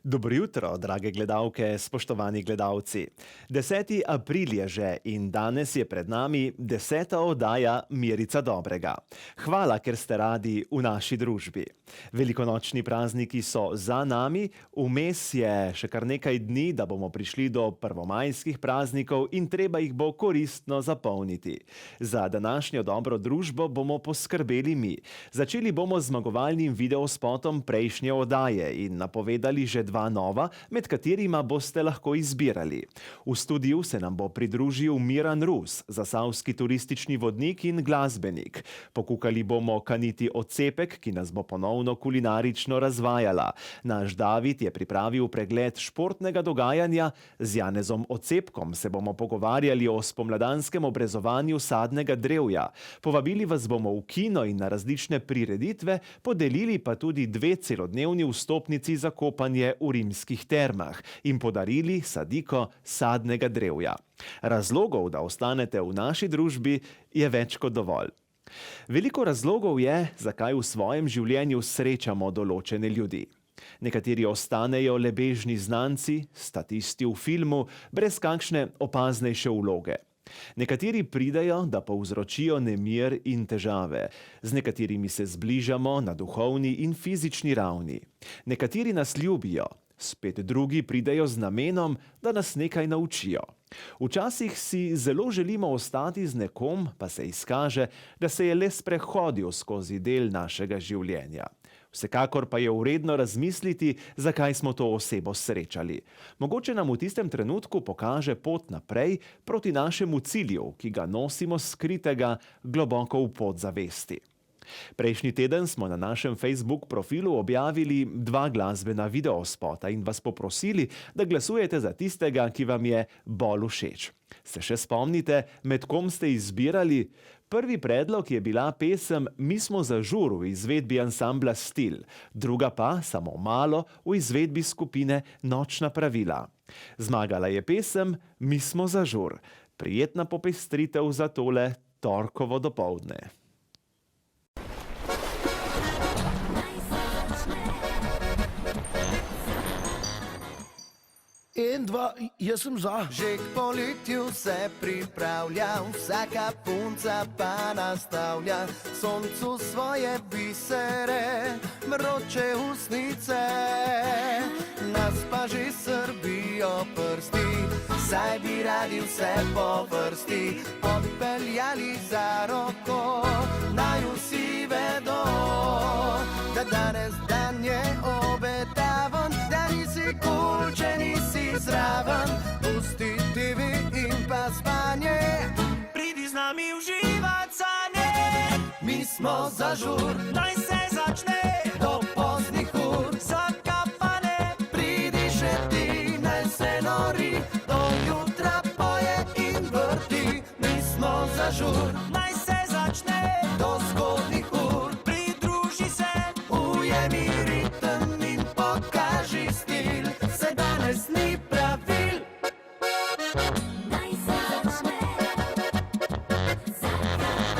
Dobro jutro, drage gledalke, spoštovani gledalci. 10. april je že in danes je pred nami 10. oddaja Mirica Dobrega. Hvala, ker ste radi v naši družbi. Velikonočni prazniki so za nami, vmes je še kar nekaj dni, da bomo prišli do prvomajskih praznikov in treba jih bo koristno zapolniti. Za današnjo dobro družbo bomo poskrbeli mi. Začeli bomo z zmagovalnim videospotom prejšnje oddaje in napovedali že dva nova, med katerima boste lahko izbirali. V studiu se nam bo pridružil Miran Rus, zasavski turistični vodnik in glasbenik. Pokukali bomo Kaniti Ocepek, ki nas bo ponovno kulinarično razvajala. Naš David je pripravil pregled športnega dogajanja, z Janezom Ocepkom se bomo pogovarjali o spomladanskem obrezovanju sadnega drevja. Povabili vas bomo v kino in na različne prireditve, podelili pa tudi 2 celodnevni vstopnici za kopanje v rimskih termah in podarili sadiko sadnega drevja. Razlogov, da ostanete v naši družbi, je več kot dovolj. Veliko razlogov je, zakaj v svojem življenju srečamo določene ljudi. Nekateri ostanejo le bežni znanci, statisti v filmu, brez kakšne opaznejše vloge. Nekateri pridejo, da povzročijo nemir in težave. Z nekaterimi se zbližamo na duhovni in fizični ravni. Nekateri nas ljubijo, spet drugi pridejo z namenom, da nas nekaj naučijo. Včasih si zelo želimo ostati z nekom, pa se izkaže, da se je le sprehodil skozi del našega življenja. Vsekakor pa je vredno razmisliti, zakaj smo to osebo srečali. Mogoče nam v tistem trenutku pokaže pot naprej proti našemu cilju, ki ga nosimo skritega globoko v podzavesti. Prejšnji teden smo na našem Facebook profilu objavili 2 glasbena videospota in vas poprosili, da glasujete za tistega, ki vam je bolj všeč. Se še spomnite, med kom ste izbirali? Prvi predlog je bila pesem Mi smo za žur v izvedbi ansambla Stil, druga pa, samo malo, v izvedbi skupine Nočna pravila. Zmagala je pesem Mi smo za žur. Prijetna popestritev za tole torkovo dopoldne. En, dva, jaz sem za. Že k poletju se pripravlja, vsaka punca pa nastavlja soncu svoje bisere, vroče usnice. Nas pa že srbijo prsti, saj bi radi vse po vrsti odpeljali za roko. Naj vsi vedo, da danes dan je obetaven, da nisi kul, če nisi zraven. Pusti TV in pa spanje, pridi z nami uživat sanje. Mi smo za žur, naj se začne do poznih ur. Zakapane, pridi še ti, naj se nori, do jutra poje in vrti. Mi smo za žur, naj se začne do zgodnih ur. Pridruži se, ujemi ritem in pokaži stil. Se danes ni pravil, naj se začne zakapane.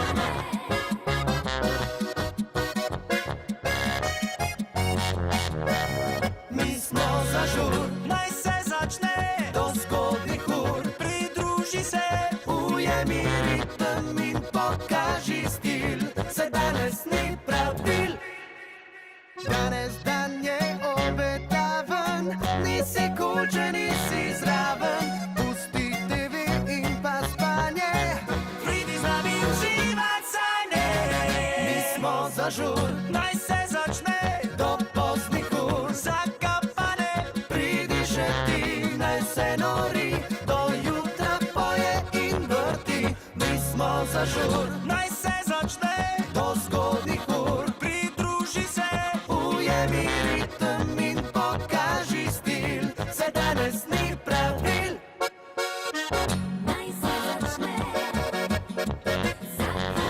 Mi smo za žur, naj se začne do zgodnih ur. Pridruži se, ujemi ritem in pokaži stil. Se danes ni pravil, danes dan je obetaven, nisi kul, če nisi zraven. Pusti TV in pa spanje, pridi z nami uživat sanje. Mi smo za žur, naj se začne do poznih ur. Zakapane, pridi še ti, naj se nori, do jutra poje in vrti. Mi smo za žur, naj se začne do zgodnih ur. Pridruži se, ujemi ritem in pokaži stil. Se danes ni pravil, naj se začne zakapane.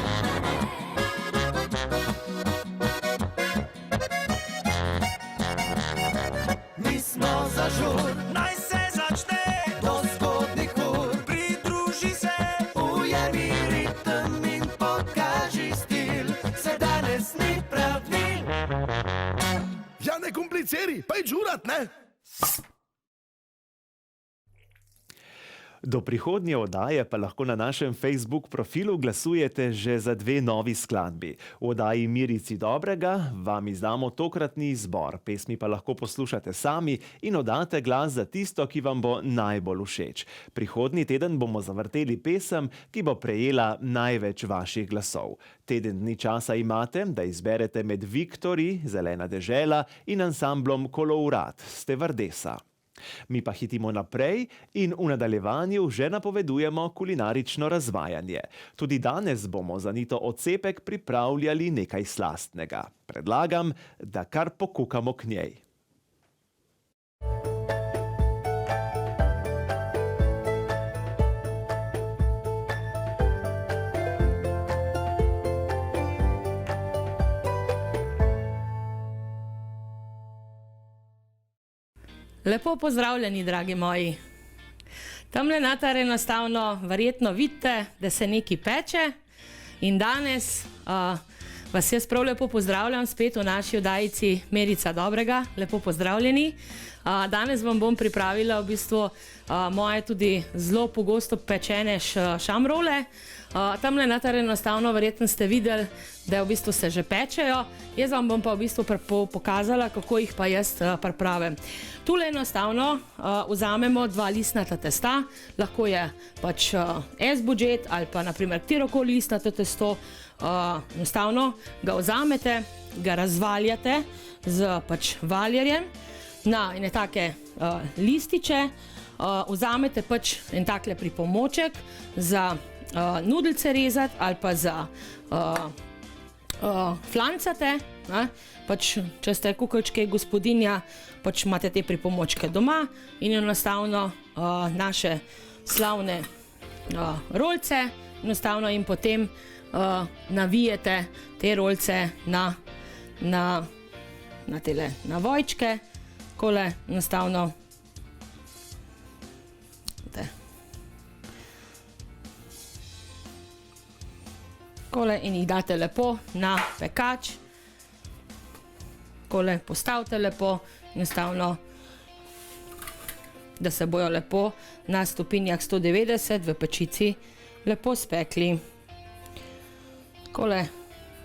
Mi smo za žur, naj se začne do zgodnih ur. Pridruži se, ujemi ritem in pokaži stil. Se danes ni pravil. Ja, ne kompliciri, pa je žurat, ne? Do prihodnje oddaje pa lahko na našem Facebook profilu glasujete že za 2 novi skladbi. V oddaji Mirici dobrega vam izdamo tokratni izbor, pesmi pa lahko poslušate sami in oddate glas za tisto, ki vam bo najbolj všeč. Prihodnji teden bomo zavrteli pesem, ki bo prejela največ vaših glasov. Teden dni časa imate, da izberete med Viktori, Zelena dežela in ansamblom Kolovrat, Stevardesa. Mi pa hitimo naprej in v nadaljevanju že napovedujemo kulinarično razvajanje. Tudi danes bomo za Nito Ocepek pripravljali nekaj slastnega. Predlagam, da kar pokukamo k njej. Lepo pozdravljeni, dragi moji. Tamle noter enostavno verjetno vidite, da se nekaj peče in danes vas jaz prav lepo pozdravljam spet v naši oddajici Mirica dobrega. Lepo pozdravljeni. Danes vam bom pripravila v bistvu moje tudi zelo pogosto pečene šamrole. Tamle noter enostavno verjetno ste videli, da v bistvu se že pečejo. Jaz vam bom pa v bistvu pokazala, kako jih pa jaz pripravim. Tule enostavno vzamemo 2 listnata testa, lahko je pač S-budžet ali pa naprimer katerokoli listnato testo. Enostavno ga vzamete, ga razvaljate z pač valjarjem na ene take lističe. Vzamete pač en takle pripomoček za nudelce rezati ali pa za flancate. Pač, če ste kukalčke gospodinja, pač imate te pripomočke doma in enostavno naše slavne rolce, enostavno in potem navijete te rolce na tele navojčke, takole enostavno takole in jih date lepo na pekač. Takole postavite lepo, enostavno, da se bojo lepo na stopinjah 190 v pečici lepo spekli. Takole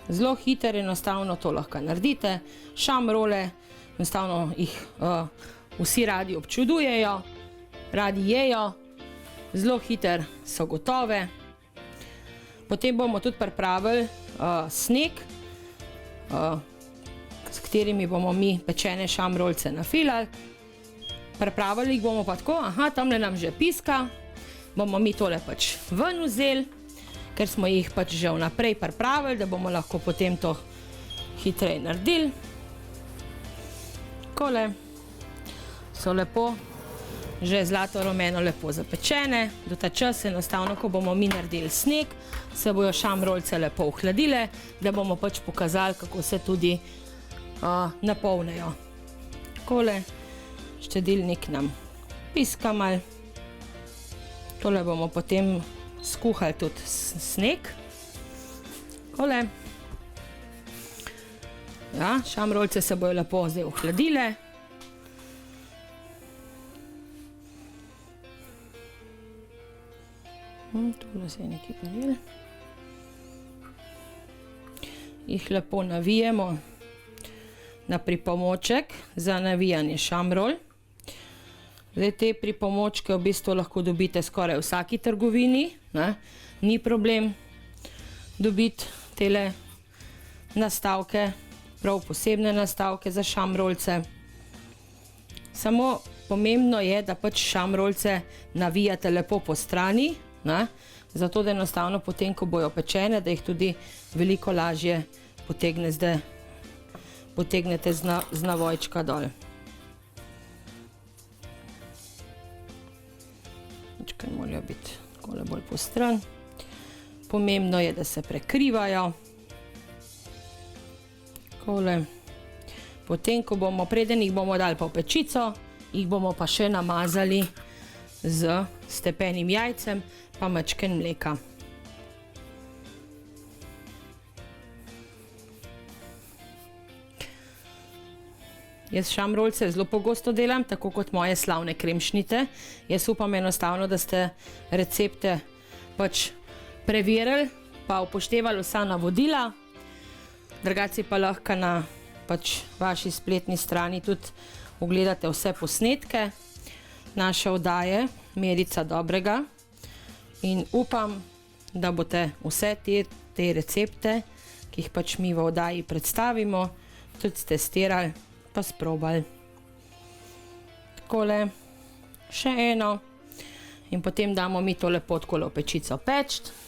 zelo hitro enostavno to lahko naredite. Šamrole, enostavno jih vsi radi občudujejo, radi jejo, zelo hitro so gotove. Potem bomo tudi pripravili sneg, s katerimi bomo mi pečene šamrolce nafilali. Pripravili jih bomo pa tako, tamle nam že piska, bomo mi tole pač ven vzeli, ker smo jih pač že vnaprej pripravili, da bomo lahko potem to hitreje naredili. Takole so lepo, že zlato rumeno lepo zapečene. Do ta čas enostavno, ko bomo mi naredili sneg, se bojo šamrolce lepo ohladile, da bomo pač pokazali, kako se tudi napolnejo. Takole, štedilnik nam piska malo. Tole bomo potem skuhali tudi sneg. Takole. Ja, šamrolce se bojo lepo zdaj ohladile. Tule se je nekaj paril. Jih lepo navijemo na pripomoček za navijanje šamrol. Zdaj te pripomočke v bistvu lahko dobite skoraj v vsaki trgovini, ni problem dobiti tele nastavke, prav posebne nastavke za šamrolce. Samo pomembno je, da pač šamrolce navijate lepo po strani, zato da enostavno potem, ko bojo pečene, da jih tudi veliko lažje potegnete z navojčka dol. Čakaj, morajo biti takole bolj postran. Pomembno je, da se prekrivajo. Takole. Potem, ko bomo, preden jih bomo dali pa v pečico, jih bomo pa še namazali z stepenim jajcem pa majčken mleka. Jaz šamrolce zelo pogosto delam, tako kot moje slavne kremšnite. Jaz upam enostavno, da ste recepte pač preverili, pa upoštevali vsa navodila. Drugače pa lahko na pač vaši spletni strani tudi ogledate vse posnetke naše oddaje Merica dobrega in upam, da boste vse te recepte, ki jih pač mi v oddaji predstavimo, tudi testirali pa sprobali. Takole, še eno in potem damo mi to lepo takole v pečico peči.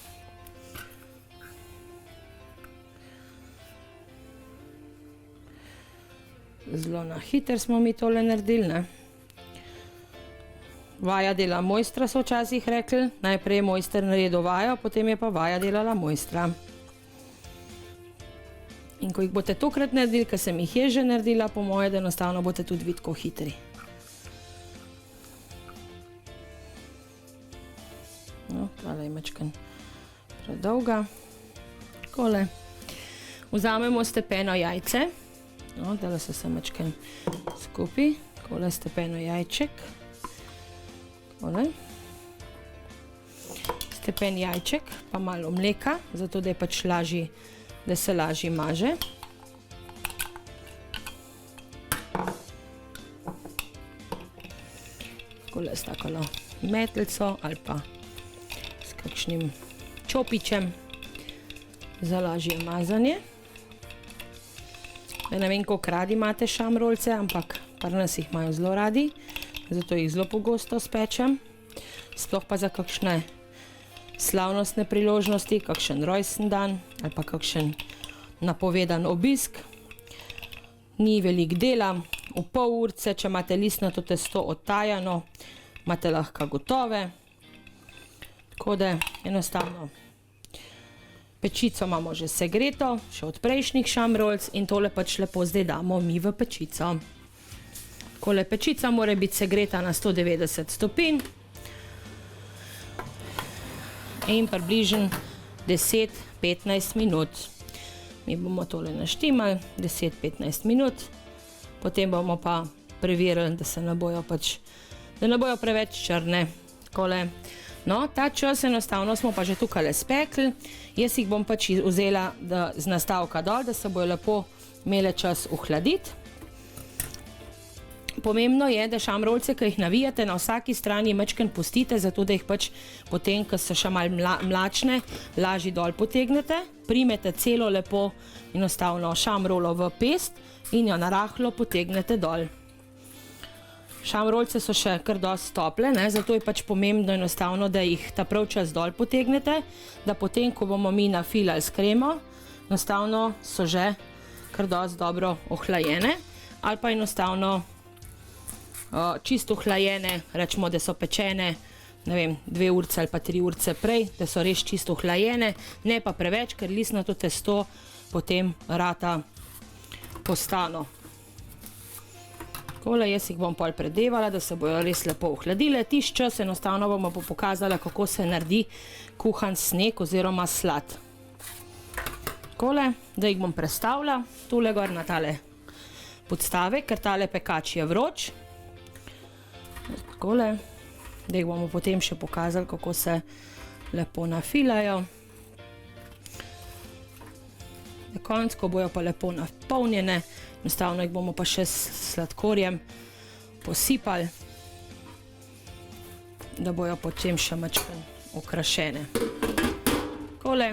Zelo na hiter smo mi tole naredili, ne. Vaja dela mojstra, so včasih rekli. Najprej je mojster naredil vajo, potem je pa vaja delala mojstra. In ko jih boste tokrat naredili, ker sem jih je že naredila, po moje, da enostavno boste tudi vidko hitri. No, tale je mačkan predolga. Takole. Vzamemo stepeno jajce. No, dala se mačkan skupaj. Takole stepeno jajček. Takole. Stepen jajček, pa malo mleka, zato da je pač lažji, da se lažje maže. Takole s takolo metlico ali pa s kakšnim čopičem za lažje mazanje. Ne vem, koliko radi imate šamrolce, ampak pri nas jih imajo zelo radi, zato jih zelo pogosto spečem. Sploh pa za kakšne slavnostne priložnosti, kakšen rojsten dan ali pa kakšen napovedan obisk. Ni veliko dela, v pol urce, če imate listnato testo odtajano, imate lahko gotove. Tako da enostavno pečico imamo že segreto, še od prejšnjih šamrolc in tole pač lepo zdaj damo mi v pečico. Takole pečica mora biti segreta na 190 stopinj. In približno 10-15 minut. Mi bomo tole naštimali 10-15 minut, potem bomo pa preverili, da se ne bojo pač, da ne bojo preveč črne. Takole. No, ta čas enostavno smo pa že tukaj spekli. Jaz jih bom pač vzela z nastavka dol, da se bojo lepo imele čas ohladiti. Pomembno je, da šamrolce, ki jih navijate, na vsaki strani majčkeno pustite, zato da jih pač potem, ko so še malo mlačne, lažje dol potegnete. Primete celo lepo enostavno šamrolo v pest in jo narahlo potegnete dol. Šamrolce so še kar dosti tople, ne, zato je pač pomembno enostavno, da jih ta prav čas dol potegnete, da potem, ko bomo mi nafilali s kremo, enostavno so že kar dosti dobro ohlajene ali pa enostavno čisto ohlajene, rečemo, da so pečene, ne vem, 2 urce ali pa 3 urce prej, da so res čisto ohlajene, ne pa preveč, ker listnato testo potem rata postano. Takole, jaz jih bom pol predevala, da se bojo res lepo ohladile. Tisti čas enostavno bomo pokazala, kako se naredi kuhan sneg oziroma slad. Takole, da jih bom prestavila tule gor na tale podstavek, ker tale pekač je vroč. Takole, da jih bomo potem še pokazali, kako se lepo nafilajo. Na koncu, ko bojo pa lepo napolnjene, enostavno jih bomo pa še s sladkorjem posipali, da bojo potem še majčkeno okrašene. Takole,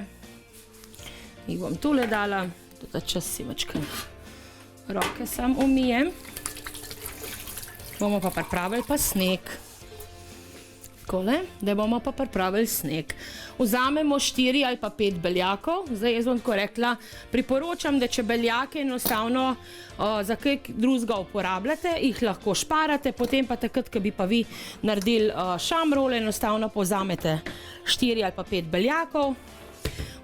jih bom tule dala, da čas si majčkeno roke sam umijem. Bomo pa pripravili pa sneg. Takole, da bomo pa pripravili sneg. Vzamemo 4 ali pa 5 beljakov. Zdaj jaz bom tako rekla, priporočam, da če beljake enostavno za kaj drugega uporabljate, jih lahko šparate, potem pa takrat, ko bi pa vi naredili šamrole, enostavno povzamete 4 ali pa 5 beljakov.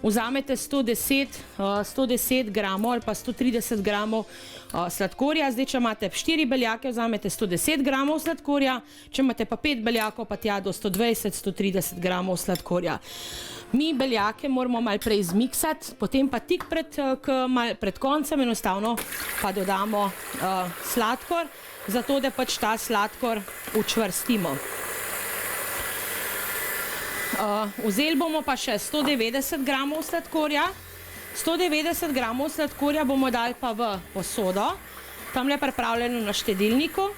vzamete 110 gramov ali pa 130 gramov sladkorja. Zdaj, če imate 4 beljake, vzamete 110 gramov sladkorja, če imate pa 5 beljakov, pa tja do 120-130 gramov sladkorja. Mi beljake moramo malo prej zmiksati, potem pa tik pred koncem enostavno pa dodamo sladkor, zato da pač ta sladkor učvrstimo. Vzeli bomo pa še 190 gramov sladkorja. 190 gramov sladkorja bomo dali pa v posodo, tamle pripravljeno na štedilniku,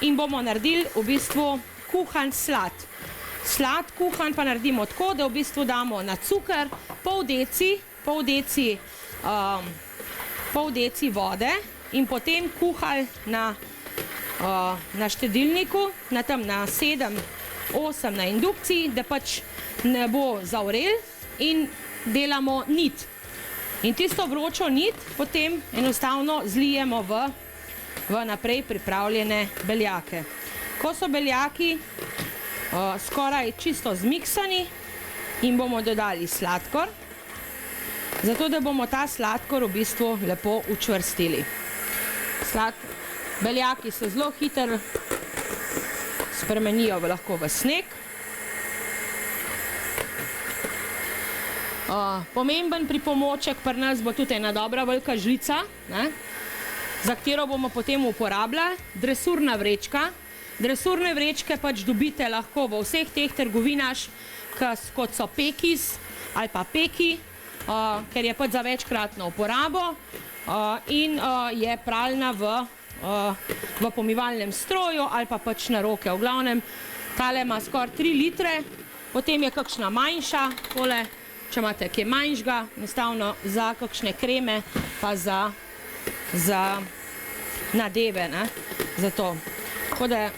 in bomo naredili v bistvu kuhan slad. Slad kuhan pa naredimo tako, da v bistvu damo na cuker pol deci vode in potem kuhali na štedilniku, na 7-8 na indukciji, da pač ne bo zavrel, in delamo nit. In tisto vročo nit potem enostavno zlijemo v naprej pripravljene beljake. Ko so beljaki skoraj čisto zmiksani, in bomo dodali sladkor, zato da bomo ta sladkor v bistvu lepo učvrstili. Beljaki se zelo hitro spremenijo lahko v sneg. Pomemben pripomoček pri nas bo tudi ena dobra velika žlica, za katero bomo potem uporabljali dresurna vrečka. Dresurne vrečke pač dobite lahko v vseh teh trgovinah, kot so Pekis ali pa Peki, ker je pač za večkratno uporabo in je pralna v pomivalnem stroju ali pa pač na roke. V glavnem, tale ima skoraj 3 litre, potem je kakšna manjša, tole, če imate kje manjšega, enostavno za kakšne kreme, pa za nadeve, za to. Tako da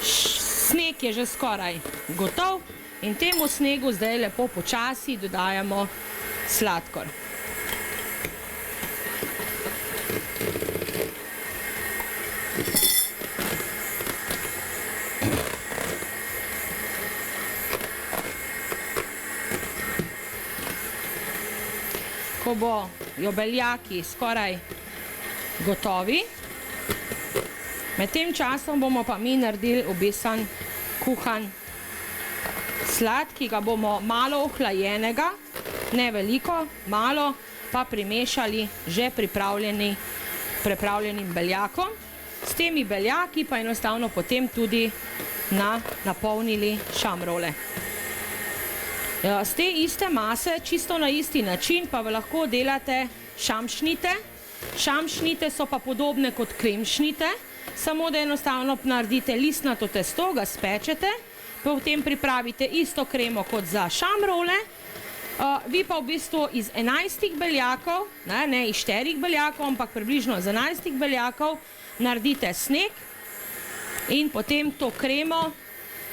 sneg je že skoraj gotov in temu snegu zdaj lepo počasi dodajamo sladkor. Ko bojo beljaki skoraj gotovi, med tem časom bomo pa mi naredili obesan kuhan slad, ki ga bomo malo ohlajenega, ne veliko, malo, pa primešali že pripravljenim beljakom. S temi beljaki pa enostavno potem tudi napolnili šamrole. Z te iste mase, čisto na isti način, pa lahko delate šamšnite. Šamšnite so pa podobne kot kremšnite, samo da enostavno naredite listnato testo, ga spečete, potem pripravite isto kremo kot za šamrole, vi pa v bistvu iz 11 beljakov, ne iz 4 beljakov, ampak približno z 11 beljakov naredite sneg in potem to kremo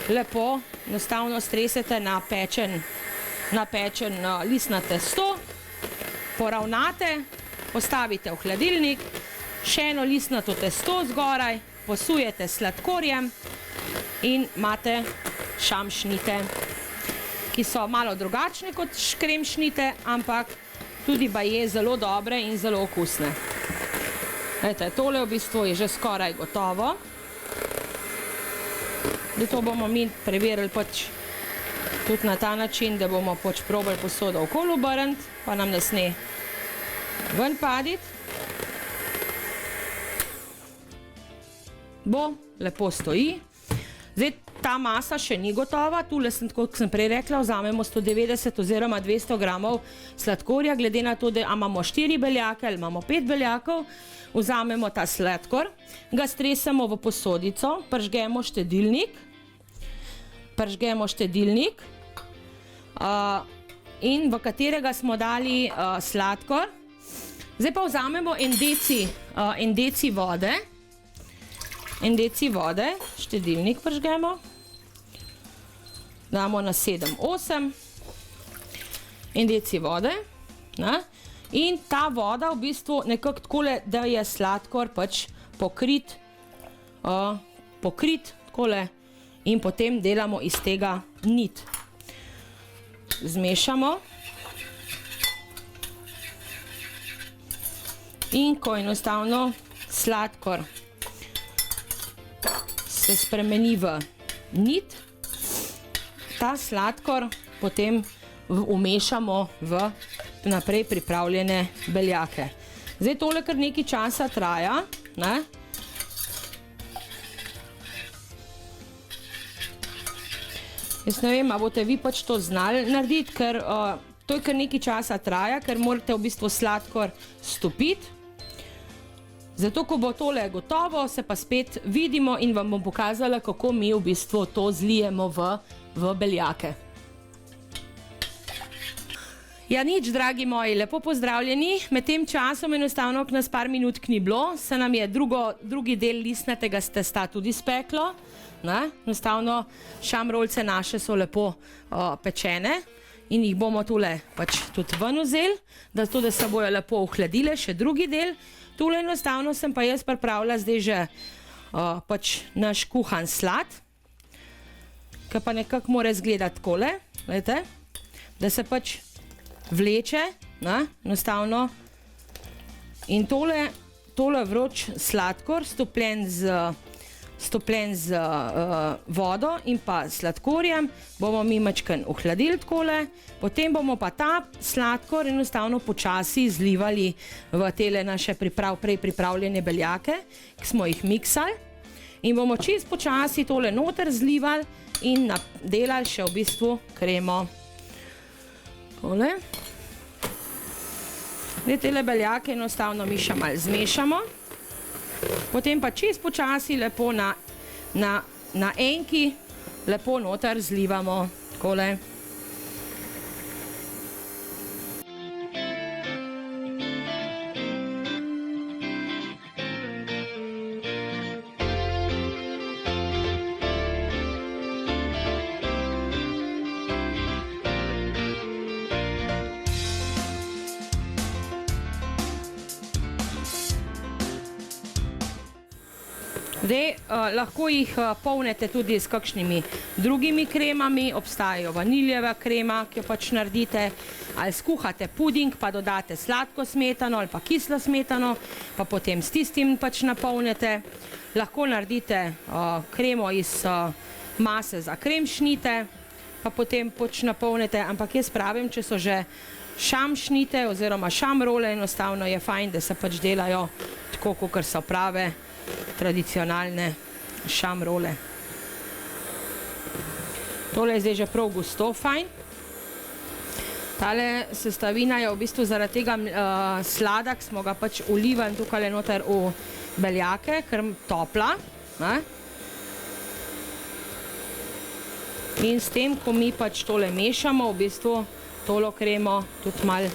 lepo enostavno stresete na pečen listnato testo, poravnate, postavite v hladilnik, še eno listnato testo zgoraj, posujete s sladkorjem in imate šamšnite, ki so malo drugačne kot kremšnite, ampak tudi baje zelo dobre in zelo okusne. Tole v bistvu je že skoraj gotovo. To bomo mi preverili pač tudi na ta način, da bomo pač probali posodo okoli obrniti, pa nam ne sme ven paditi. Lepo stoji. Zdaj, ta masa še ni gotova, tule sem, tako kot sem prej rekla, vzamemo 190 oziroma 200 gramov sladkorja, glede na to, da imamo 4 beljake ali imamo 5 beljakov, vzamemo ta sladkor, ga stresemo v posodico, pržgemo štedilnik in v katerega smo dali sladkor. Zdaj pa vzamemo en deci vode, štedilnik pržgemo, damo na 7-8, en deci vode, in ta voda v bistvu nekako takole, da je sladkor pač pokrit takole in potem delamo iz tega nit. Zmešamo In ko enostavno sladkor se spremeni v nit, ta sladkor potem umešamo v naprej pripravljene beljake. Zdaj tole kar nekaj časa traja, ne? Jaz ne vem, a boste vi pač to znali narediti, ker to je kar nekaj časa traja, ker morate v bistvu sladkor stopiti. Zato, ko bo tole gotovo, se pa spet vidimo in vam bom pokazala, kako mi v bistvu to zlijemo v beljake. Ja, nič, dragi moji, lepo pozdravljeni. Med tem časom enostavno, ko nas par minut ni bilo, se nam je drugi del listnatega testa tudi speklo. Enostavno šamrolce naše so lepo pečene in jih bomo tule pač tudi ven vzeli, da se bojo lepo ohladile, še drugi del. Tule enostavno sem pa jaz pripravila zdaj že pač naš kuhan slad, ki pa nekako mora izgledati takole, da se pač vleče, enostavno. In tole vroč sladkor, stopljen z vodo in pa sladkorjem, bomo mi majčkeno ohladili takole, potem bomo pa ta sladkor enostavno počasi zlivali v tele naše prej pripravljene beljake, ki smo jih miksali, in bomo čisto počasi tole noter zlivali in delali še v bistvu kremo. Tole. Zdaj tele beljake enostavno mi še malo zmešamo. Potem pa čisto počasi lepo na enki lepo noter zlivamo takole. Zdaj, lahko jih polnete tudi s kakšnimi drugimi kremami, obstajajo vaniljeva krema, ki jo pač naredite, ali skuhate puding, pa dodate sladko smetano ali pa kislo smetano, pa potem s tistim pač napolnite. Lahko naredite kremo iz mase za kremšnite, pa potem pač napolnite, ampak jaz pravim, če so že šamšnite oziroma šamrole, enostavno je fajn, da se pač delajo tako, kakor so prave tradicionalne šamrole. Tole je zdaj že prav gusto fajn. Tale sestavina je v bistvu zaradi tega slada, ki smo ga pač ulivali tukaj noter v beljake, ker topla. In s tem, ko mi pač tole mešamo, v bistvu tolo kremo tudi malo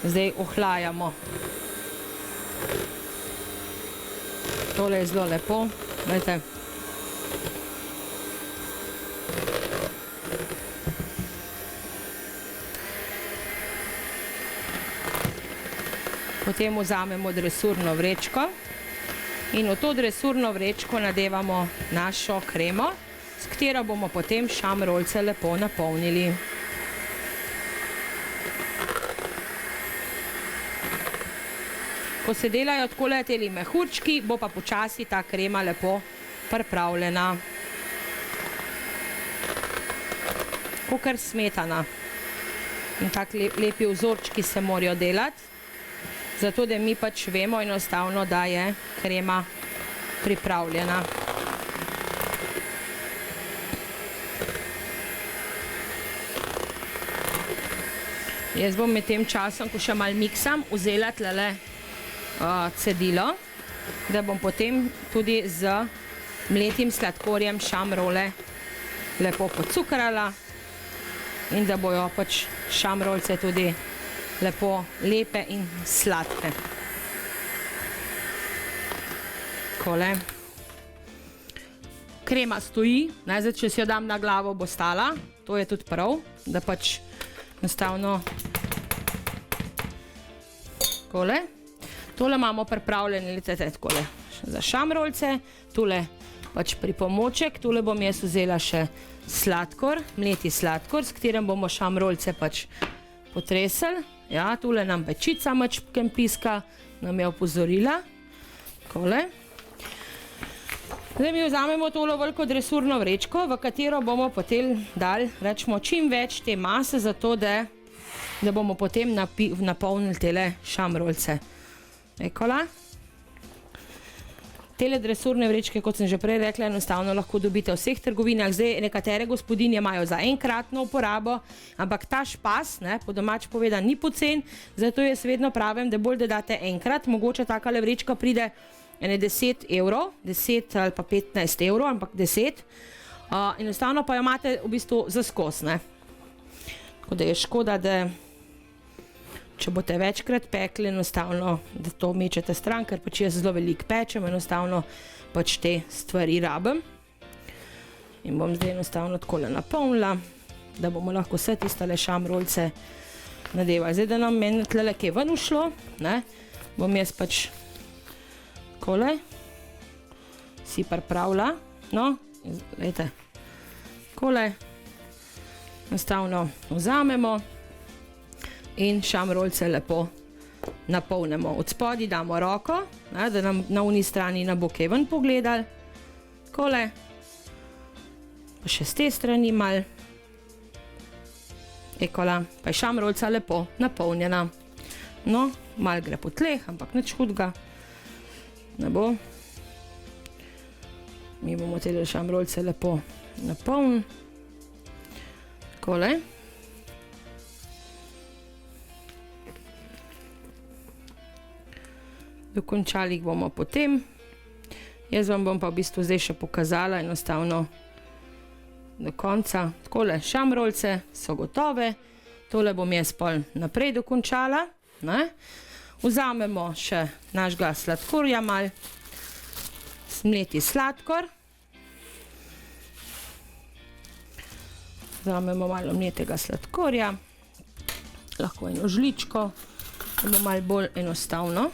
zdaj ohlajamo. Tole je zelo lepo, gledajte. Potem vzamemo dresurno vrečko in v to dresurno vrečko nadevamo našo kremo, s katero bomo potem šamrolce lepo napolnili. Ko se delajo takole teli mehurčki, bo pa počasi ta krema lepo pripravljena. Kakor smetana. In tak lepi vzorčki se morajo delati, zato da mi pač vemo enostavno, da je krema pripravljena. Jaz bom med tem časom, ko še malo miksam, vzela tlele cedilo, da bom potem tudi z mletim sladkorjem šamrole lepo pocukrala in da bojo pač šamrolce tudi lepo lepe in sladke. Takole. Krema stoji, zdaj, če si jo dam na glavo, bo stala, to je tudi prav, da pač enostavno takole. Tole imamo pripravljene takole za šamrolce, tole pač pripomoček, tole bom jaz vzela še sladkor, mleti sladkor, s katerim bomo šamrolce pač potresli. Ja, tule nam pečica mačkem piska, nam je opozorila. Takole. Zdaj mi vzamemo tole veliko dresurno vrečko, v katero bomo potem dali, rečemo, čim več te mase, zato da bomo potem napolnili tele šamrolce. Ekola. Tele dresurne vrečke, kot sem že prej rekla, enostavno lahko dobite v vseh trgovinah. Zdaj nekatere gospodinje imajo za enkratno uporabo, ampak ta špas, po domač povedan, ni pocen, zato jaz vedno pravim, da bolj da date enkrat, mogoče takale vrečka pride ene 10 evrov, 10 ali pa 15 evrov, ampak 10. Enostavno pa jo imate v bistvu za skos, Tako da je škoda, da če boste večkrat pekli, enostavno, da to mečete stran, ker pač jaz zelo veliko pečem, enostavno pač te stvari rabim. In bom zdaj enostavno takole napolnila, da bomo lahko vse tistale šamrolce nadevali. Zdaj, da nam meni tlele kaj ven ušlo, bom jaz pač takole si pripravila. No, glejte, takole enostavno vzamemo in šamrolce lepo napolnimo. Od spodaj damo roko, da nam na uni strani ne bo kaj ven pogledali. Takole. Pa še z te strani malo. Ekola. Pa je šamrolca lepo napolnjena. No, malo gre po tleh, ampak nič hudega ne bo. Mi bomo tele šamrolce lepo napolnili. Takole. Dokončali jih bomo potem. Jaz vam bom pa v bistvu zdaj še pokazala enostavno do konca. Takole, šamrolce so gotove. Tole bom jaz pol naprej dokončala. Vzamemo še našega sladkorja malo. Smleti sladkor. Vzamemo malo mletega sladkorja. Lahko eno žličko, da bo malo bolj enostavno.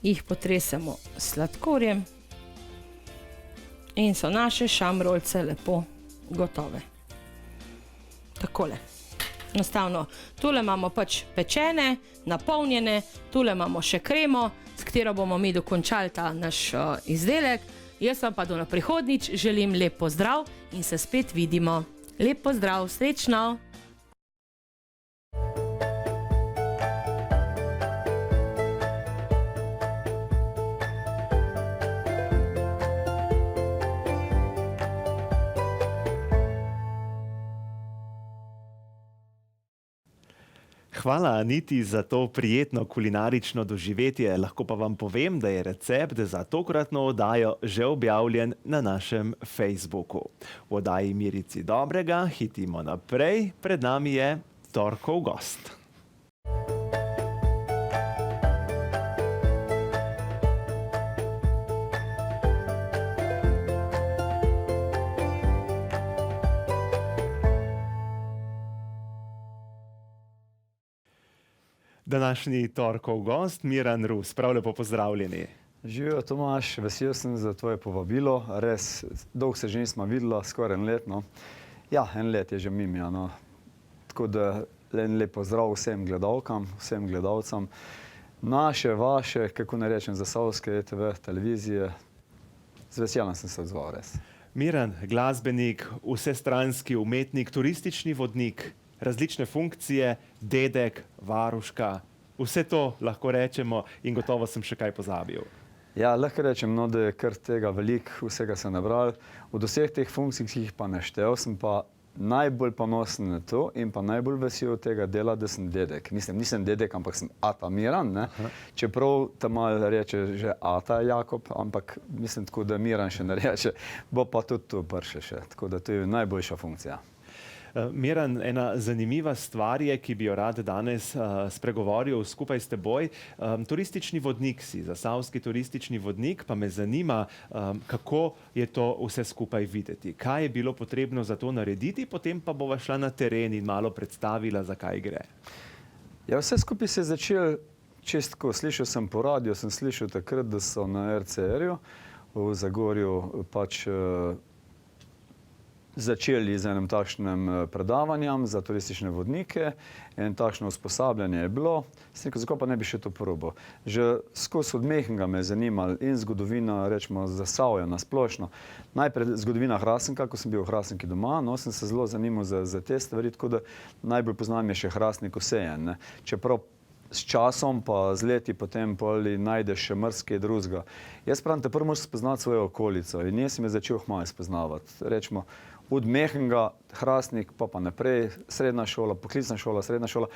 Jih potresemo s sladkorjem in so naše šamrolce lepo gotove. Takole. Enostavno, tule imamo pač pečene, napolnjene, tule imamo še kremo, s katero bomo mi dokončali ta naš izdelek. Jaz vam pa do na prihodnjič želim lep pozdrav in se spet vidimo. Lep pozdrav, srečno! Hvala Aniti za to prijetno kulinarično doživetje. Lahko pa vam povem, da je recept za tokratno oddajo že objavljen na našem Facebooku. V oddaji Mirici dobrega hitimo naprej. Pred nami je torkov gost. Današnji torkov gost, Miran Rus. Prav lepo pozdravljeni. Živijo, Tomaž, vesel sem za tvoje povabilo. Res, dolgo se že nismo videla, skoraj en let. Ja, en let je že mimo. Tako da en lep pozdrav vsem gledalkam, vsem gledalcem. Naše, vaše, kako ne rečem, zasavske ETV televizije. Z veseljem sem se odzval, res. Miran, glasbenik, vsestranski umetnik, turistični vodnik, različne funkcije, dedek, varuška, vse to lahko rečemo in gotovo sem še kaj pozabil. Ja, lahko rečem, da je kar tega veliko, vsega sem nabral. Od vseh teh funkcij, ki jih pa naštel, sem pa najbolj ponosen na to in pa najbolj vesel tega dela, da sem dedek. Mislim, nisem dedek, ampak sem ata Miran, Čeprav ta malo reče že ata Jakob, ampak mislim tako, da Miran še ne reče, bo pa tudi to prše še. Tako da to je najboljša funkcija. Miran, ena zanimiva stvar je, ki bi jo rad danes spregovoril skupaj s teboj. Turistični vodnik si, zasavski turistični vodnik, pa me zanima, kako je to vse skupaj videti. Kaj je bilo potrebno za to narediti, potem pa bova šla na teren in malo predstavila, za kaj gre. Ja, vse skupaj se je začelo čistko. Slišal sem po radiju, sem slišal takrat, da so na RCR-ju v Zagorju pač začeli z enim takšnim predavanjem za turistične vodnike in takšno usposabljanje je bilo. Sem rekel, zakaj pa ne bi še to probil? Že skozi od mehkega me je zanimalo in zgodovina, rečemo, Zasavja na splošno. Najprej zgodovina Hrastnika, ko sem bil v Hrastniki doma, no, sem se zelo zanimal za te stvari, tako da najbolj poznam je še Hrastnik Osejen, ne. Čeprav s časom pa z leti potem poli najdeš še marsikaj drugega. Jaz pravim, te prvo moraš spoznati svojo okolico in jaz sem je začel hmalo spoznavati. Rečemo, od mehkega Hrastnik, pa naprej srednja šola, poklicna šola, srednja šola,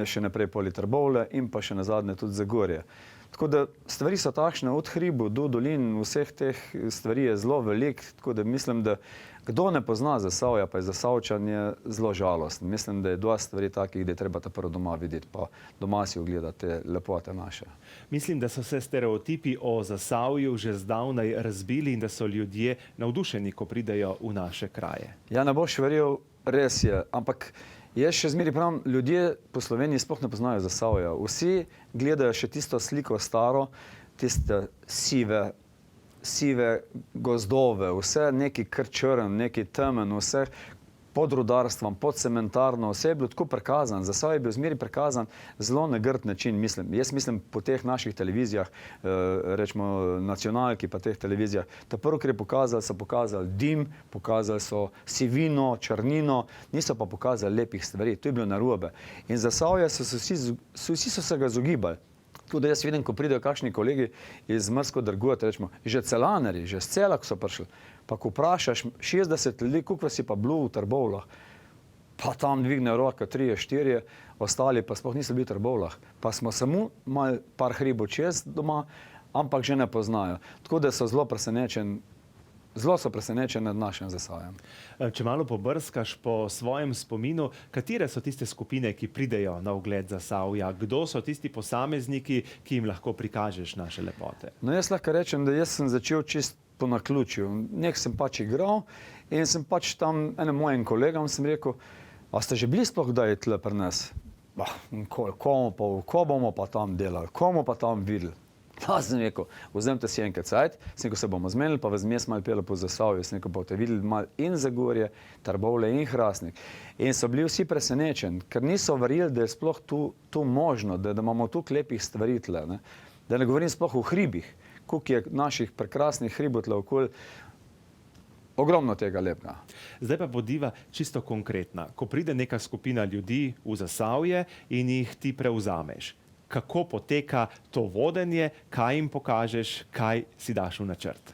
še naprej poli Trbovlje in pa še nazadnje tudi Zagorje. Tako da stvari so takšne, od hribov do dolin, vseh teh stvari je zelo veliko, tako da mislim, da kdo ne pozna Zasavja, pa je Zasavčan, je zelo žalosten. Mislim, da je dosti stvari takih, da je treba ta prvo doma videti, pa doma si ogledati te lepote naše. Mislim, da so se stereotipi o Zasavju že zdavnaj razbili in da so ljudje navdušeni, ko pridejo v naše kraje. Ja, ne boš verjel, res je, ampak jaz še zmeraj pravim, ljudje po Sloveniji sploh ne poznajo Zasavja. Vsi gledajo še tisto sliko staro, tiste sive gozdove, vse neki kar črn, neki temen, vse pod rudarstvom, pod cementarno, vse je bilo tako prikazan. Zasavje je bil zmeraj prikazan zelo na grd način, mislim. Jaz mislim po teh naših televizijah, rečemo nacionalki pa teh televizijah, ta prvo, kar je pokazali, so pokazali dim, pokazali so sivino, črnino, niso pa pokazali lepih stvari. To je bilo narobe. In Zasavje vsi so se ga izogibali. Tako da jaz vidim, ko pridejo kakšni kolegi iz Mrsko-Dragota, rečemo, že celanerji, že z Cela, ko so prišli, pa ko vprašaš 60 ljudi, koliko vas je pa bilo v Trbovljah, pa tam dvigne roka 3, 4, ostali pa sploh niso bili v Trbovljah. Pa smo samo malo par hribov čez doma, ampak že ne poznajo. Tako da so zelo presenečeni. Zelo so presenečeni nad našim Zasavjem. Če malo pobrskaš po svojem spominu, katere so tiste skupine, ki pridejo na ogled Zasavja? Kdo so tisti posamezniki, ki jim lahko prikažeš naše lepote? No, jaz lahko rečem, da jaz sem začel čist po naključju. Nek sem pač igral in sem pač tam enim mojim kolegam sem rekel, a ste že bili sploh kdaj tle pri nas? Ko bomo pa tam delali, komu pa tam videli? Ja, sem rekel, vzemite si enkrat cajt, sem rekel, se bomo zmenili, pa vas vmes malo pelo po Zasavju, sem rekel, boste videli malo in Zagorje, Trbovlje in Hrastnik. In so bili vsi presenečeni, ker niso verjeli, da je sploh tu možno, da imamo tu lepih stvari tle, ne? Da ne govorim sploh o hribih, koliko je naših prekrasnih hribov tle okoli, ogromno tega lepega. Zdaj pa bodiva čisto konkretna. Ko pride neka skupina ljudi v Zasavje in jih ti prevzameš, kako poteka to vodenje, kaj jim pokažeš, kaj si daš v načrt?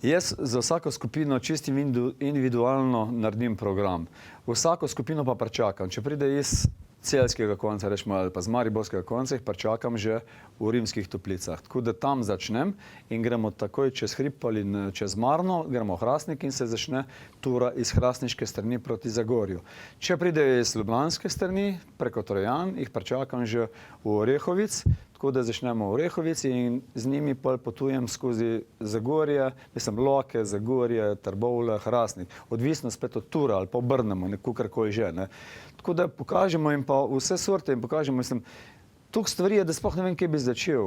Jaz za vsako skupino čisto individualno naredim program. Vsako skupino pa pričakam. Če pride iz celjskega konca, rečemo, ali pa z mariborskega konca, jih pričakam že v Rimskih Toplicah. Tako da tam začnem in gremo takoj čez hrib ali čez Marno, gremo v Hrastnik in se začne tura iz hrastniške strani proti Zagorju. Če pridejo iz ljubljanske strani preko Trojan, jih pričakam že v Orehovic, tako da začnemo v Orehovici in z njimi potujem skozi Zagorje, mislim Loke, Zagorje, Trbovlje, Hrastnik. Odvisno spet od tura ali pa obrnemo, kakorkoli že, ne. Tako da pokažemo jim pa vse sorte in pokažemo, mislim, toliko stvari je, da sploh ne vem, kje bi začel.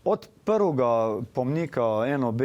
Od prvega pomnika NOB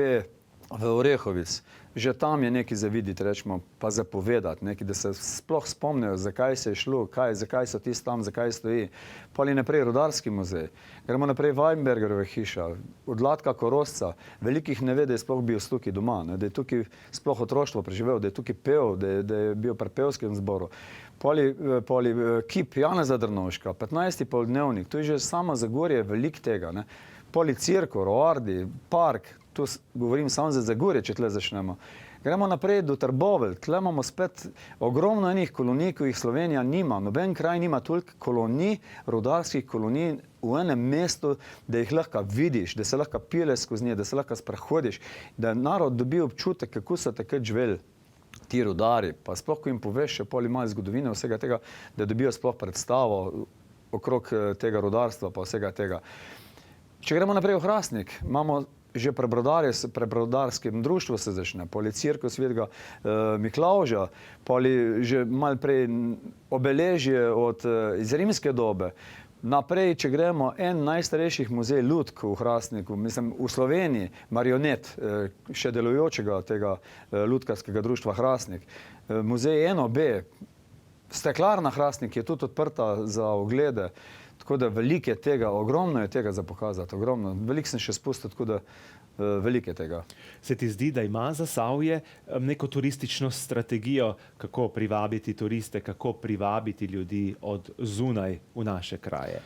v Orehovic, že tam je nekaj za videti, rečemo, pa za povedati, nekaj, da se sploh spomnijo, zakaj se je šlo, zakaj so tisti tam, zakaj stoji. Pa ali naprej Rudarski muzej, gremo naprej Weinbergerova hiša, od Latka Korosca, velikih ne ve, da je sploh bil tukaj doma, ne, da je tukaj sploh otroštvo preživel, da je tukaj pel, da je bil pri pevskem zboru. Poli kip Janeza Drnovška, 15. poldnevnik, to je že samo Zagorje, veliko tega, ne. Poli Cirko, Roardi, park, tu govorim samo za Zagorje, če tle začnemo. Gremo naprej do Trbovelj, tle imamo spet ogromno enih kolonij, ki jih Slovenija nima. Noben kraj nima toliko kolonij, rudarskih kolonij v enem mestu, da jih lahko vidiš, da se lahko pile skozi nje, da se lahko sprehodiš, da narod dobi občutek, kako so takrat živeli ti rudari, pa sploh, ko jim poveš še poli malo zgodovine vsega tega, da dobijo sploh predstavo okrog tega rudarstva pa vsega tega. Če gremo naprej v Hrastnik, imamo že pri brodarskem društvu se začne, poli Cerkev svetega Miklavža, poli že malo prej obeležje iz rimske dobe. Naprej, če gremo, en najstarejših muzej lutk v Hrastniku, mislim v Sloveniji, marionet še delujočega tega lutkarskega društva Hrastnik. Muzej NOB, steklarna Hrastnik je tudi odprta za oglede, tako da veliko je tega, ogromno je tega za pokazati, ogromno. Veliko sem še spustil, tako da veliko je tega. Se ti zdi, da ima Zasavje neko turistično strategijo, kako privabiti turiste, kako privabiti ljudi od zunaj v naše kraje?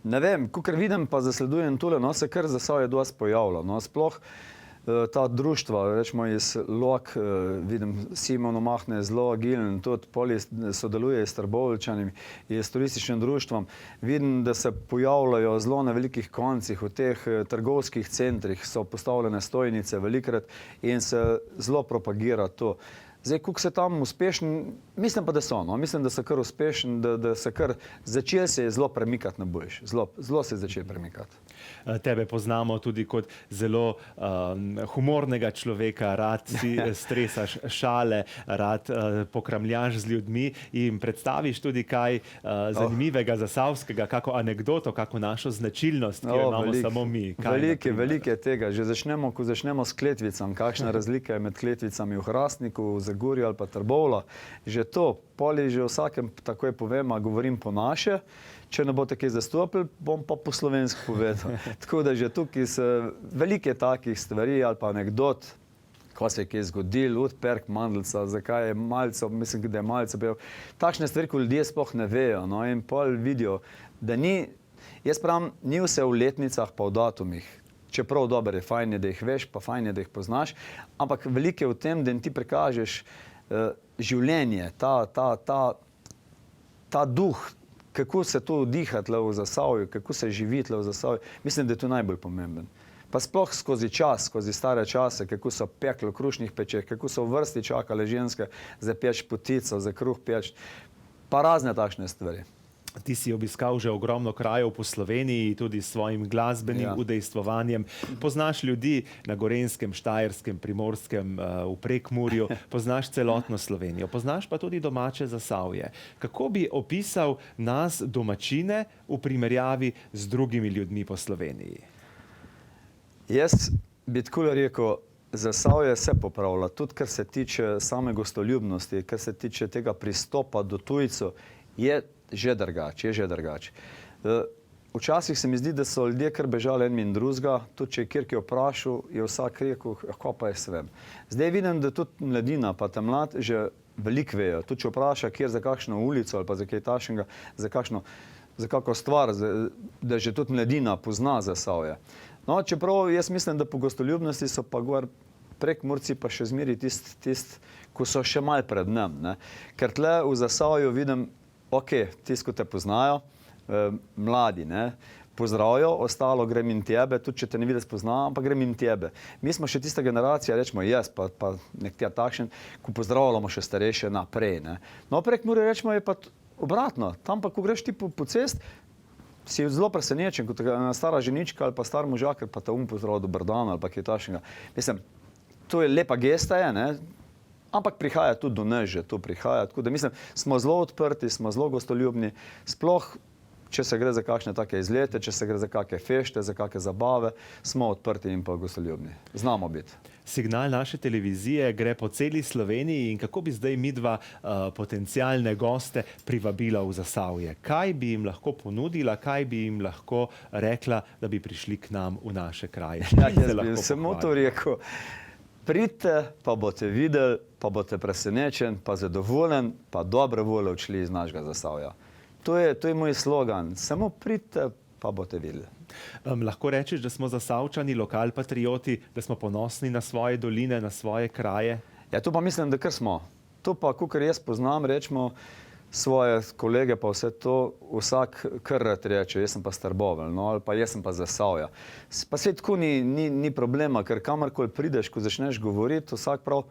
Ne vem, kakor vidim, pa zasledujem tule, no, se kar Zasavje dosti pojavlja. No, sploh ta društva, rečemo iz Lok, vidim Simon Omahne zelo agilen, tudi poli sodeluje s Trboveljčani, s turističnim društvom. Vidim, da se pojavljajo zelo na velikih koncih, v teh trgovskih centrih so postavljene stojnice velikrat in se zelo propagira to. Zdaj, kako se tam uspešni, mislim pa, da so, no. Mislim, da so kar uspešni, da se kar začeli se je zelo premikati na boljše. Zelo se je začeli premikati. Tebe poznamo tudi kot zelo humornega človeka, rad si stresaš šale, rad pokramljaš z ljudmi in predstaviš tudi kaj zanimivega zasavskega, kako anekdoto, kako našo značilnost, ki jo imamo samo mi. Veliko je tega. Že ko začnemo s kletvicami, kakšna razlika je med kletvicami v Hrastniku, v Zagorju ali pa Trbovlju, že to, poli že vsakem takoj povem, a govorim po naše. Če ne boste kaj zastopili, bom pa po slovensko povedal. Tako da že tukaj so velike takih stvari ali pa anekdot, ko se je kaj zgodilo, od Perk Mandelca, zakaj je malce, mislim, da je malce bil. Takšne stvari, ko ljudje sploh ne vejo, no, in pol vidijo, da ni, jaz pravim, ni vse v letnicah pa v datumih. Čeprav dobro je, fajn je, da jih veš, pa fajn je, da jih poznaš, ampak veliko je v tem, da ti prikažeš življenje, ta duh, kako se to diha tle v Zasavju, kako se živi tle v Zasavju. Mislim, da je to najbolj pomemben. Pa sploh skozi čas, skozi stare čase, kako so pekli v krušnih pečeh, kako so v vrsti čakale ženske za peč potico, za kruh peč, pa razne takšne stvari. Ti si obiskal že ogromno krajev po Sloveniji, tudi s svojim glasbenim udejstvovanjem. Poznaš ljudi na Gorenjskem, Štajerskem, Primorskem, v Prekmurju, poznaš celotno Slovenijo, poznaš pa tudi domače Zasavje. Kako bi opisal nas, domačine, v primerjavi z drugimi ljudmi po Sloveniji? Jaz bi tako rekel, Zasavje se popravlja, tudi kar se tiče same gostoljubnosti, kar se tiče tega pristopa do tujcev, je že drugače. Včasih se mi zdi, da so ljudje kar bežali en in drugega, tudi če je kjer vprašal, je vsak rekel, kako pa jaz vem. Zdaj vidim, da tudi mladina, pa ta mlad, že veliko vejo. Tudi če vpraša, kjer za kakšno ulico ali pa za kaj takšnega, za kakšno stvar, da že tudi mladina pozna Zasavje. No, čeprav jaz mislim, da po gostoljubnosti so pa gor Prekmurci pa še zmeri tist, ko so še malo pred nam, ne. Ker tle v Zasavju vidim, tisti, ko te poznajo, mladi, ne, pozdravijo, ostalo grem in tebe, tudi če te ne vidiš poznam, pa grem in tebe. Mi smo še tista generacija, rečemo jaz, pa nekaj takšen, ko pozdravljamo še starejše naprej, ne. No, Prekmurje, rečemo, je pa obratno. Tam pa, ko greš ti po cest, si zelo presenečen, kot ena stara ženička ali pa star možak, pa te pozdravlja dober dan ali pa kaj takšnega. Mislim, to je lepa gesta, ne. Ampak prihaja tudi do nas, že to prihaja. Tako da mislim, smo zelo odprti, smo zelo gostoljubni, sploh, če se gre za kakšne take izlete, če se gre za kakšne fešte, za kakšne zabave, smo odprti in pa gostoljubni. Znamo biti. Signal naše televizije gre po celi Sloveniji in kako bi zdaj midva potencialne goste privabila v Zasavje? Kaj bi jim lahko ponudila, kaj bi jim lahko rekla, da bi prišli k nam v naše kraje? Jaz bi samo to rekel. Pridite, pa boste videli, pa boste presenečen, pa zadovoljen, pa dobre volje odšli iz našega Zasavja. To je moj slogan. Samo pridite, pa boste videli. Lahko rečeš, da smo Zasavčani lokalpatrioti, da smo ponosni na svoje doline, na svoje kraje? Ja, to pa mislim, da kar smo. To pa, kakor jaz poznam, rečemo, svoje kolege pa vse to, vsak kar rad reče, jaz sem pa Trbovelj, no, ali pa jaz sem pa Zasavja. Pa saj tako ni problema, ker kamorkoli prideš, ko začneš govoriti, vsak prav,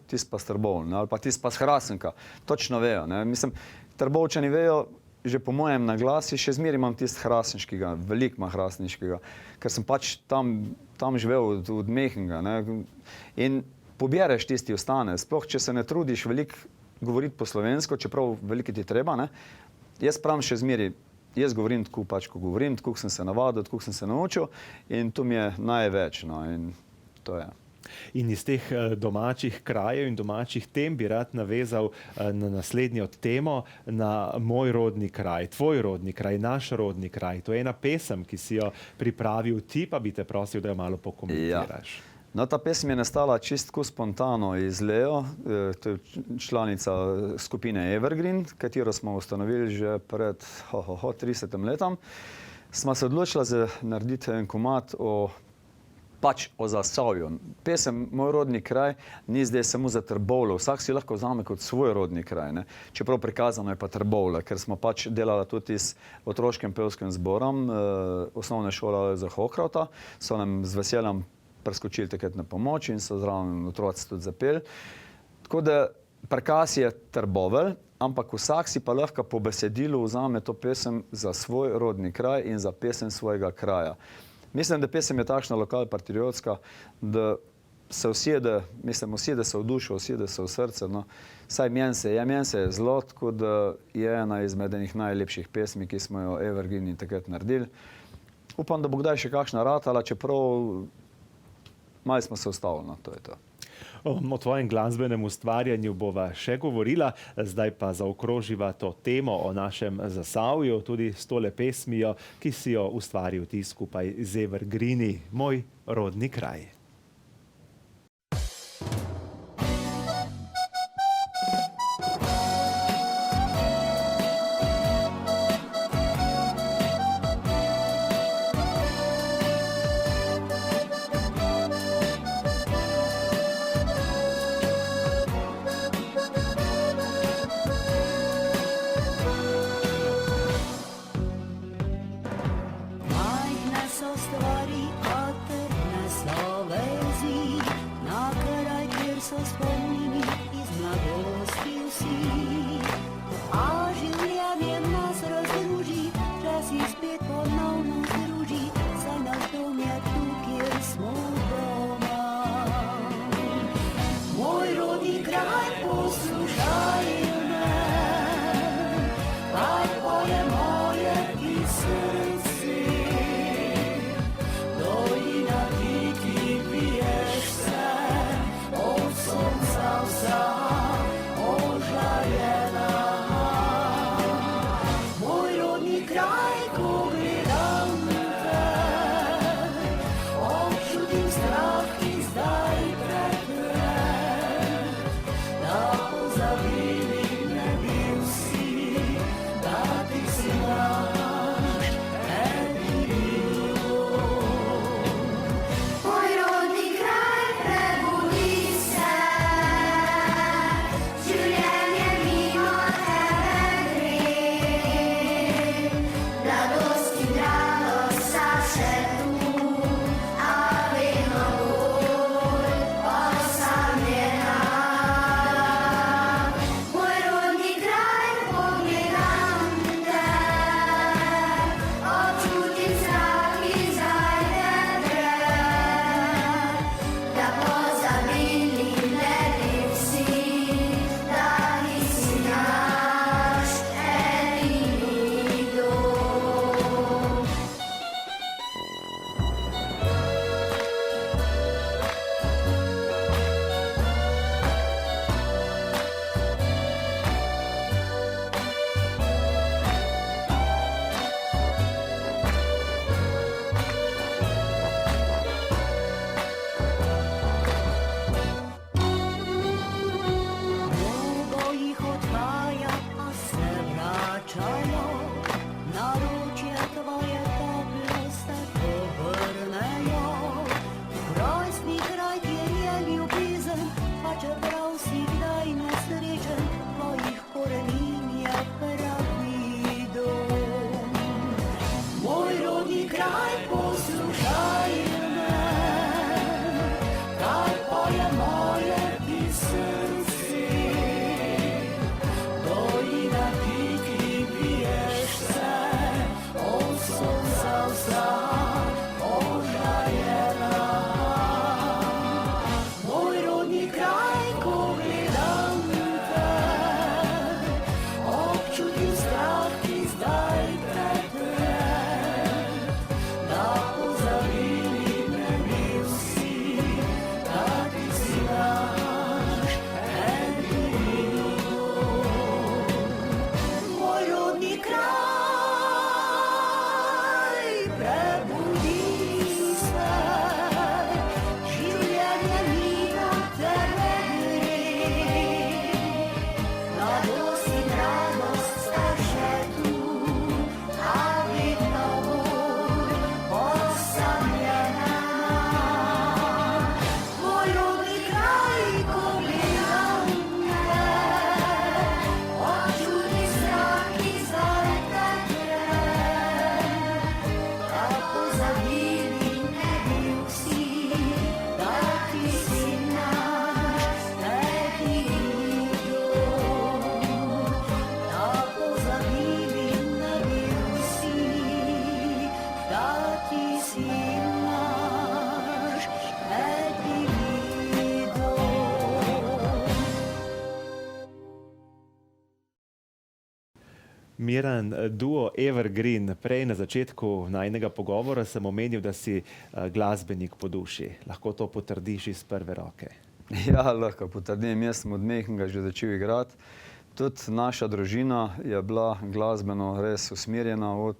ti si pa Trbovelj, ali pa ti si pa s Hrastnika. Točno vejo, ne. Mislim, Trbovčani vejo, že po mojem na glas, še zmeraj imam tisti hrastniškega, veliko ima hrastniškega, ker sem pač tam živel od mehkega, ne. In pobjereš tisti ostane, sploh če se ne trudiš veliko govoriti po slovensko, čeprav veliko ti treba, ne. Jaz pravim še zmeraj, jaz govorim tako pač, ko govorim, tako sem se navadil, tako sem se naučil in to mi je največ, no, in to je. In iz teh domačih krajev in domačih tem bi rad navezal na naslednjo temo, na moj rodni kraj, tvoj rodni kraj, naš rodni kraj. To je ena pesem, ki si jo pripravil ti, pa bi te prosil, da jo malo pokomentiraš. Ja. No, ta pesem je nastala čistko spontano iz Leo, to je članica skupine Evergreen, katero smo ustanovili že pred 30 letom. Smo se odločili narediti en komad o Zasavju. Pesem Moj rodni kraj ni zdaj samo za Trbovlje, vsak si lahko vzame kot svoj rodni kraj, ne. Čeprav prikazano je pa Trbovlje, ker smo pač delali tudi s otroškim pevskim zborom osnovne šole za Hokrauta, so nam z veseljem preskočili takrat na pomoč in so zraven otroci tudi zapeli. Tako da prikaz je Trbovelj, ampak vsak si pa lahko po besedilu vzame to pesem za svoj rodni kraj in za pesem svojega kraja. Mislim, da pesem je takšna lokalpatriotska, da se usede, usede se v dušo, usede se v srce, no. Saj meni se je zelo, tako da je ena izmed enih najlepših pesmi, ki smo jo Evergreen takrat naredili. Upam, da bo kdaj še kakšna ratala, čeprav malo smo se ustavili, no, to je to. O tvojem glasbenem ustvarjanju bova še govorila, zdaj pa zaokroživa to temo o našem Zasavju, tudi s tole pesmijo, ki si jo ustvaril ti skupaj z Evergreeni, Moj rodni kraj. Miran, duo Evergreen. Prej na začetku najnega pogovora sem omenil, da si glasbenik po duši. Lahko to potrdiš iz prve roke? Ja, lahko potrdim. Jaz sem od majhnega že začel igrati. Tudi naša družina je bila glasbeno res usmerjena od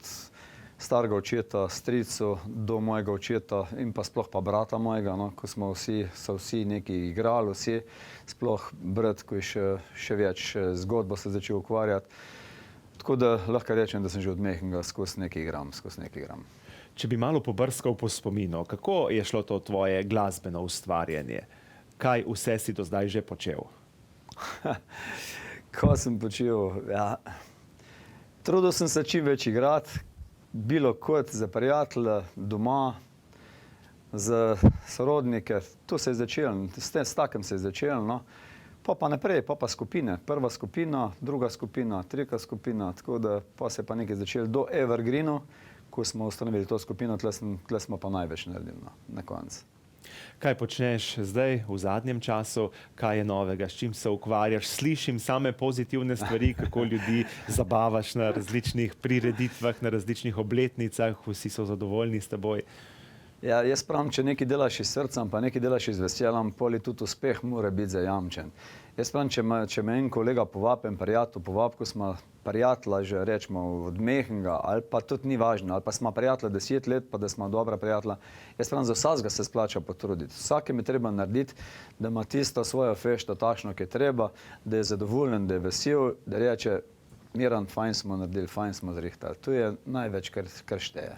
starega očeta, stricu do mojega očeta in pa sploh pa brata mojega, no, ko smo vsi nekaj igrali, vsi, sploh brat, ko je še več zgodbo se začel ukvarjati. Tako da lahko rečem, da sem že od majhnega skozi nekaj igram. Če bi malo pobrskal po spominu, kako je šlo to tvoje glasbeno ustvarjanje? Kaj vse si do zdaj že počel? Ko sem počel, ja, trudil sem se čim več igrati, bilo kot za prijatelje, doma, za sorodnike. Tu se je začelo, s takim se je začelo, no. Pa naprej, pa skupine. Prva skupina, druga skupina, tretja skupina, tako da pa se je pa nekaj začelo do Evergreenu, ko smo ustanovili to skupino, tle smo pa največ naredili, no, na koncu. Kaj počneš zdaj, v zadnjem času? Kaj je novega, s čim se ukvarjaš? Slišim same pozitivne stvari, kako ljudi zabavaš na različnih prireditvah, na različnih obletnicah, vsi so zadovoljni s teboj. Ja, jaz pravim, če nekaj delaš iz srcem, pa nekaj delaš iz veseljem, pol je tudi uspeh mora biti zajamčen. Jaz pravim, če me en kolega povabi, en prijatelj povabi, ko smo prijatelja že rečemo od majhnega, ali pa tudi ni važno, ali pa smo prijatelja 10 let, pa da smo dobra prijatelja. Jaz pravim, za vsakega se splača potruditi. Vsakem je treba narediti, da ima tisto svojo fešto takšno, ki je treba, da je zadovoljen, da je vesel, da reče, Miran, fajn smo naredili, fajn smo zrihtali. To je največ, kar šteje.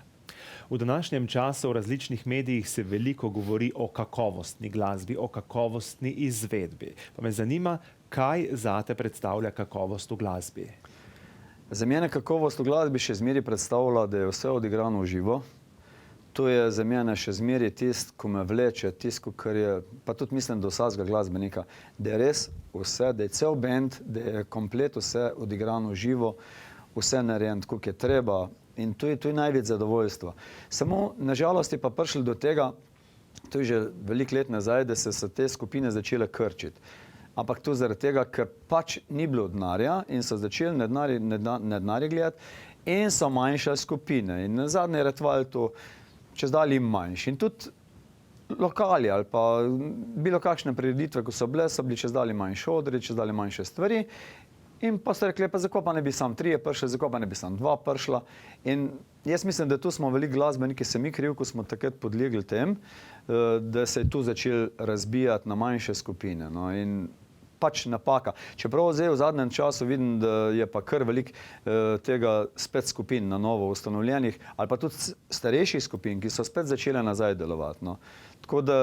V današnjem času v različnih medijih se veliko govori o kakovostni glasbi, o kakovostni izvedbi. Pa me zanima, kaj zate predstavlja kakovost v glasbi? Za mene kakovost v glasbi še zmeri predstavlja, da je vse odigrano v živo. To je za mene še zmeri tisto, ko me vleče, tisto, kar je, pa tudi mislim, da vsakega glasbenika, da je res vse, da je cel bend, da je komplet vse odigrano v živo, vse narejeno, kako je treba. In to je največ zadovoljstvo. Samo nažalost je pa prišlo do tega, to je že veliko let nazaj, da se te skupine začele krčiti. Ampak to zaradi tega, ker pač ni bilo denarja in so začeli nednarje gledati in so manjše skupine. In nazadnje je ratvali to čez dalje manjši. In tudi lokali ali pa bilo kakšne prireditve, ko so bili čez dalje manjše odri, čez dalje manjše stvari. In pa so rekli, pa zakaj pa ne bi sam 3 prišli, zakaj pa ne bi sam 2 prišla. In jaz mislim, da tu smo veliko glasbeniki, se mi kriv, ko smo takrat podlegli tem, da se je tu začel razbijati na manjše skupine. No, in pač napaka. Čeprav zdaj v zadnjem času vidim, da je pa kar veliko tega spet skupin na novo ustanovljenih, ali pa tudi starejših skupin, ki so spet začele nazaj delovati. No. Tako da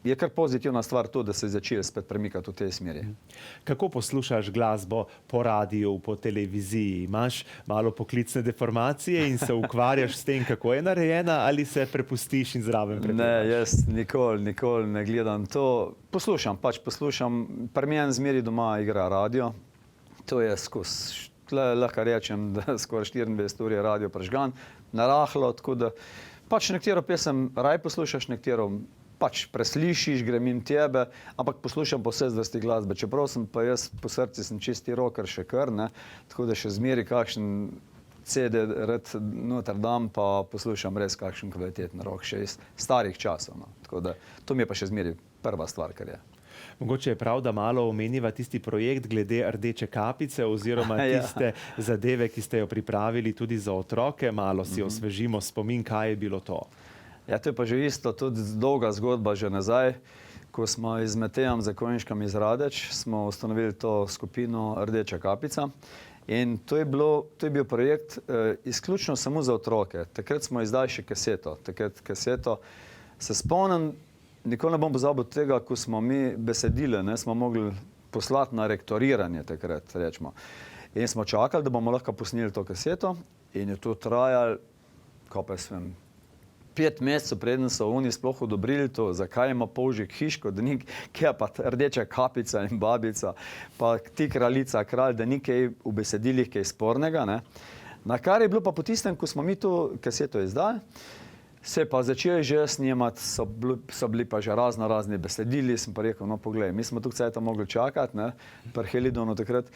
je kar pozitivna stvar to, da se je začeli spet premikati v tej smeri. Kako poslušaš glasbo po radiju, po televiziji? Imaš malo poklicne deformacije in se ukvarjaš s tem, kako je narejena, ali se prepustiš in zraven prepevaš? Ne, jaz nikoli ne gledam to. Poslušam. Pri meni zmeri doma igra radio. To je skozi. Tle lahko rečem, da skoraj 24 ur je radio prežgan, narahlo, tako da pač nekatero pesem raj poslušaš, nekatero pač preslišiš, grem in tebe, ampak poslušam po vse zvrsti glasbe. Čeprav sem pa jaz po srci sem čisti rocker še kar, ne, tako da še zmeri kakšen CD rad noter dam, pa poslušam res kakšen kvaliteten rock še iz starih časov. No. Tako da to mi je pa še zmeri prva stvar, kar je. Mogoče je prav, da malo omeniva tisti projekt glede Rdeče kapice oziroma tiste zadeve, ki ste jo pripravili tudi za otroke. Malo si osvežimo spomin, kaj je bilo to. Ja, to je pa že isto, tudi dolga zgodba že nazaj, ko smo z Matejem Zakonjškom iz Radeč, smo ustanovili to skupino Rdeča kapica in to je bil projekt izključno samo za otroke. Takrat smo izdali še kaseto. Se spomnim, nikoli ne bom pozabil tega, ko smo mi besedile, smo mogli poslati na rektoriranje takrat, rečemo. In smo čakali, da bomo lahko posneli to kaseto in je to trajalo, kaj pa svem, 5 mesecev, preden so oni sploh odobrili to, zakaj ima Polžek hiško, da ni kje pa Rdeča kapica in babica, pa ti kraljica, kralj, da ni kaj v besedilih kaj spornega. Ne. Na kar je bilo pa po tistem, ko smo mi to kaseto izdali, se je pa začeli že snemati, so bili pa že razni besedili, sem pa rekel, no poglej, mi smo tukaj cajta mogli čakati, ne, pri Helidonu takrat,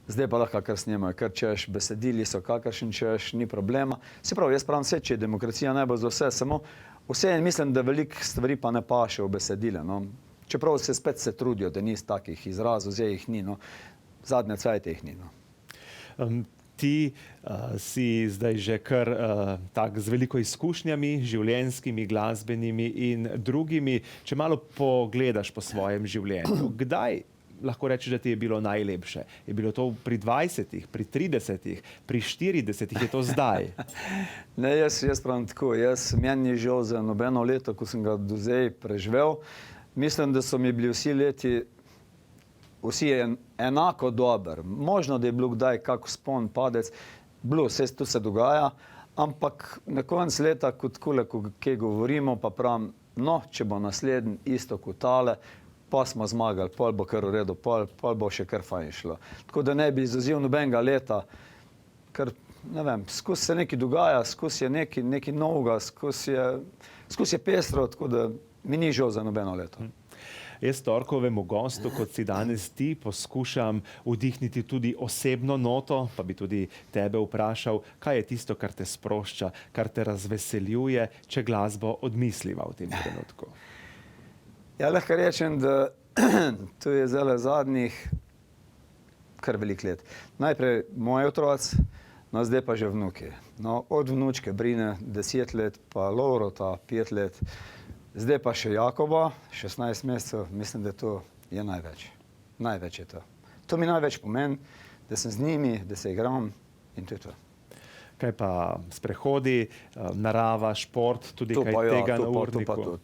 zdaj pa lahko kar snemajo, kar češ, besedili so kakršen češ, ni problema. Se pravi, jaz pravim vse, če je demokracija najbolj za vse, samo vseeno mislim, da veliko stvari pa ne paše v besedile. No. Čeprav se spet se trudijo, da ni takih izrazov, zdaj jih ni, no. Zadnje cajte jih ni. No. Ti si zdaj že kar tak z veliko izkušnjami, življenjskimi, glasbenimi in drugimi. Če malo pogledaš po svojem življenju, kdaj lahko rečeš, da ti je bilo najlepše? Je bilo to pri 20, pri 30, pri 40, je to zdaj? Ne, jaz pravim tako, meni je žal za nobeno leto, ko sem ga do zdaj preživel. Mislim, da so mi bili vsi enako dober. Možno, da je bilo kdaj kak vzpon, padec, vse to se dogaja, ampak na koncu leta, kot kaj govorimo, pa pravim, no, če bo naslednji isto kot tale, pa smo zmagali, pol bo kar v redu, pol bo še kar fajn šlo. Tako da ne bi izazil nobenega leta, ker, ne vem, skozi se nekaj dogaja, skozi je nekaj novega, skozi je pestro, tako da mi ni žal za nobeno leto. Jaz torkovemu gostu, kot si danes ti, poskušam vdihniti tudi osebno noto, pa bi tudi tebe vprašal, kaj je tisto, kar te sprošča, kar te razveseljuje, če glasbo odmisliva v tem trenutku. Ja, lahko rečem, da to je zdaj zadnjih kar veliko let. Najprej moj otroc, no zdaj pa že vnuki. No, od vnučke Brine 10 let, pa Lovrota 5 let, zdaj pa še Jakoba, 16 mesecev, mislim, da to je največ. Največ je to. To mi največ pomeni, da sem z njimi, da se igram in to je to. Kaj pa sprehodi, narava, šport, tudi kaj tega na urniku?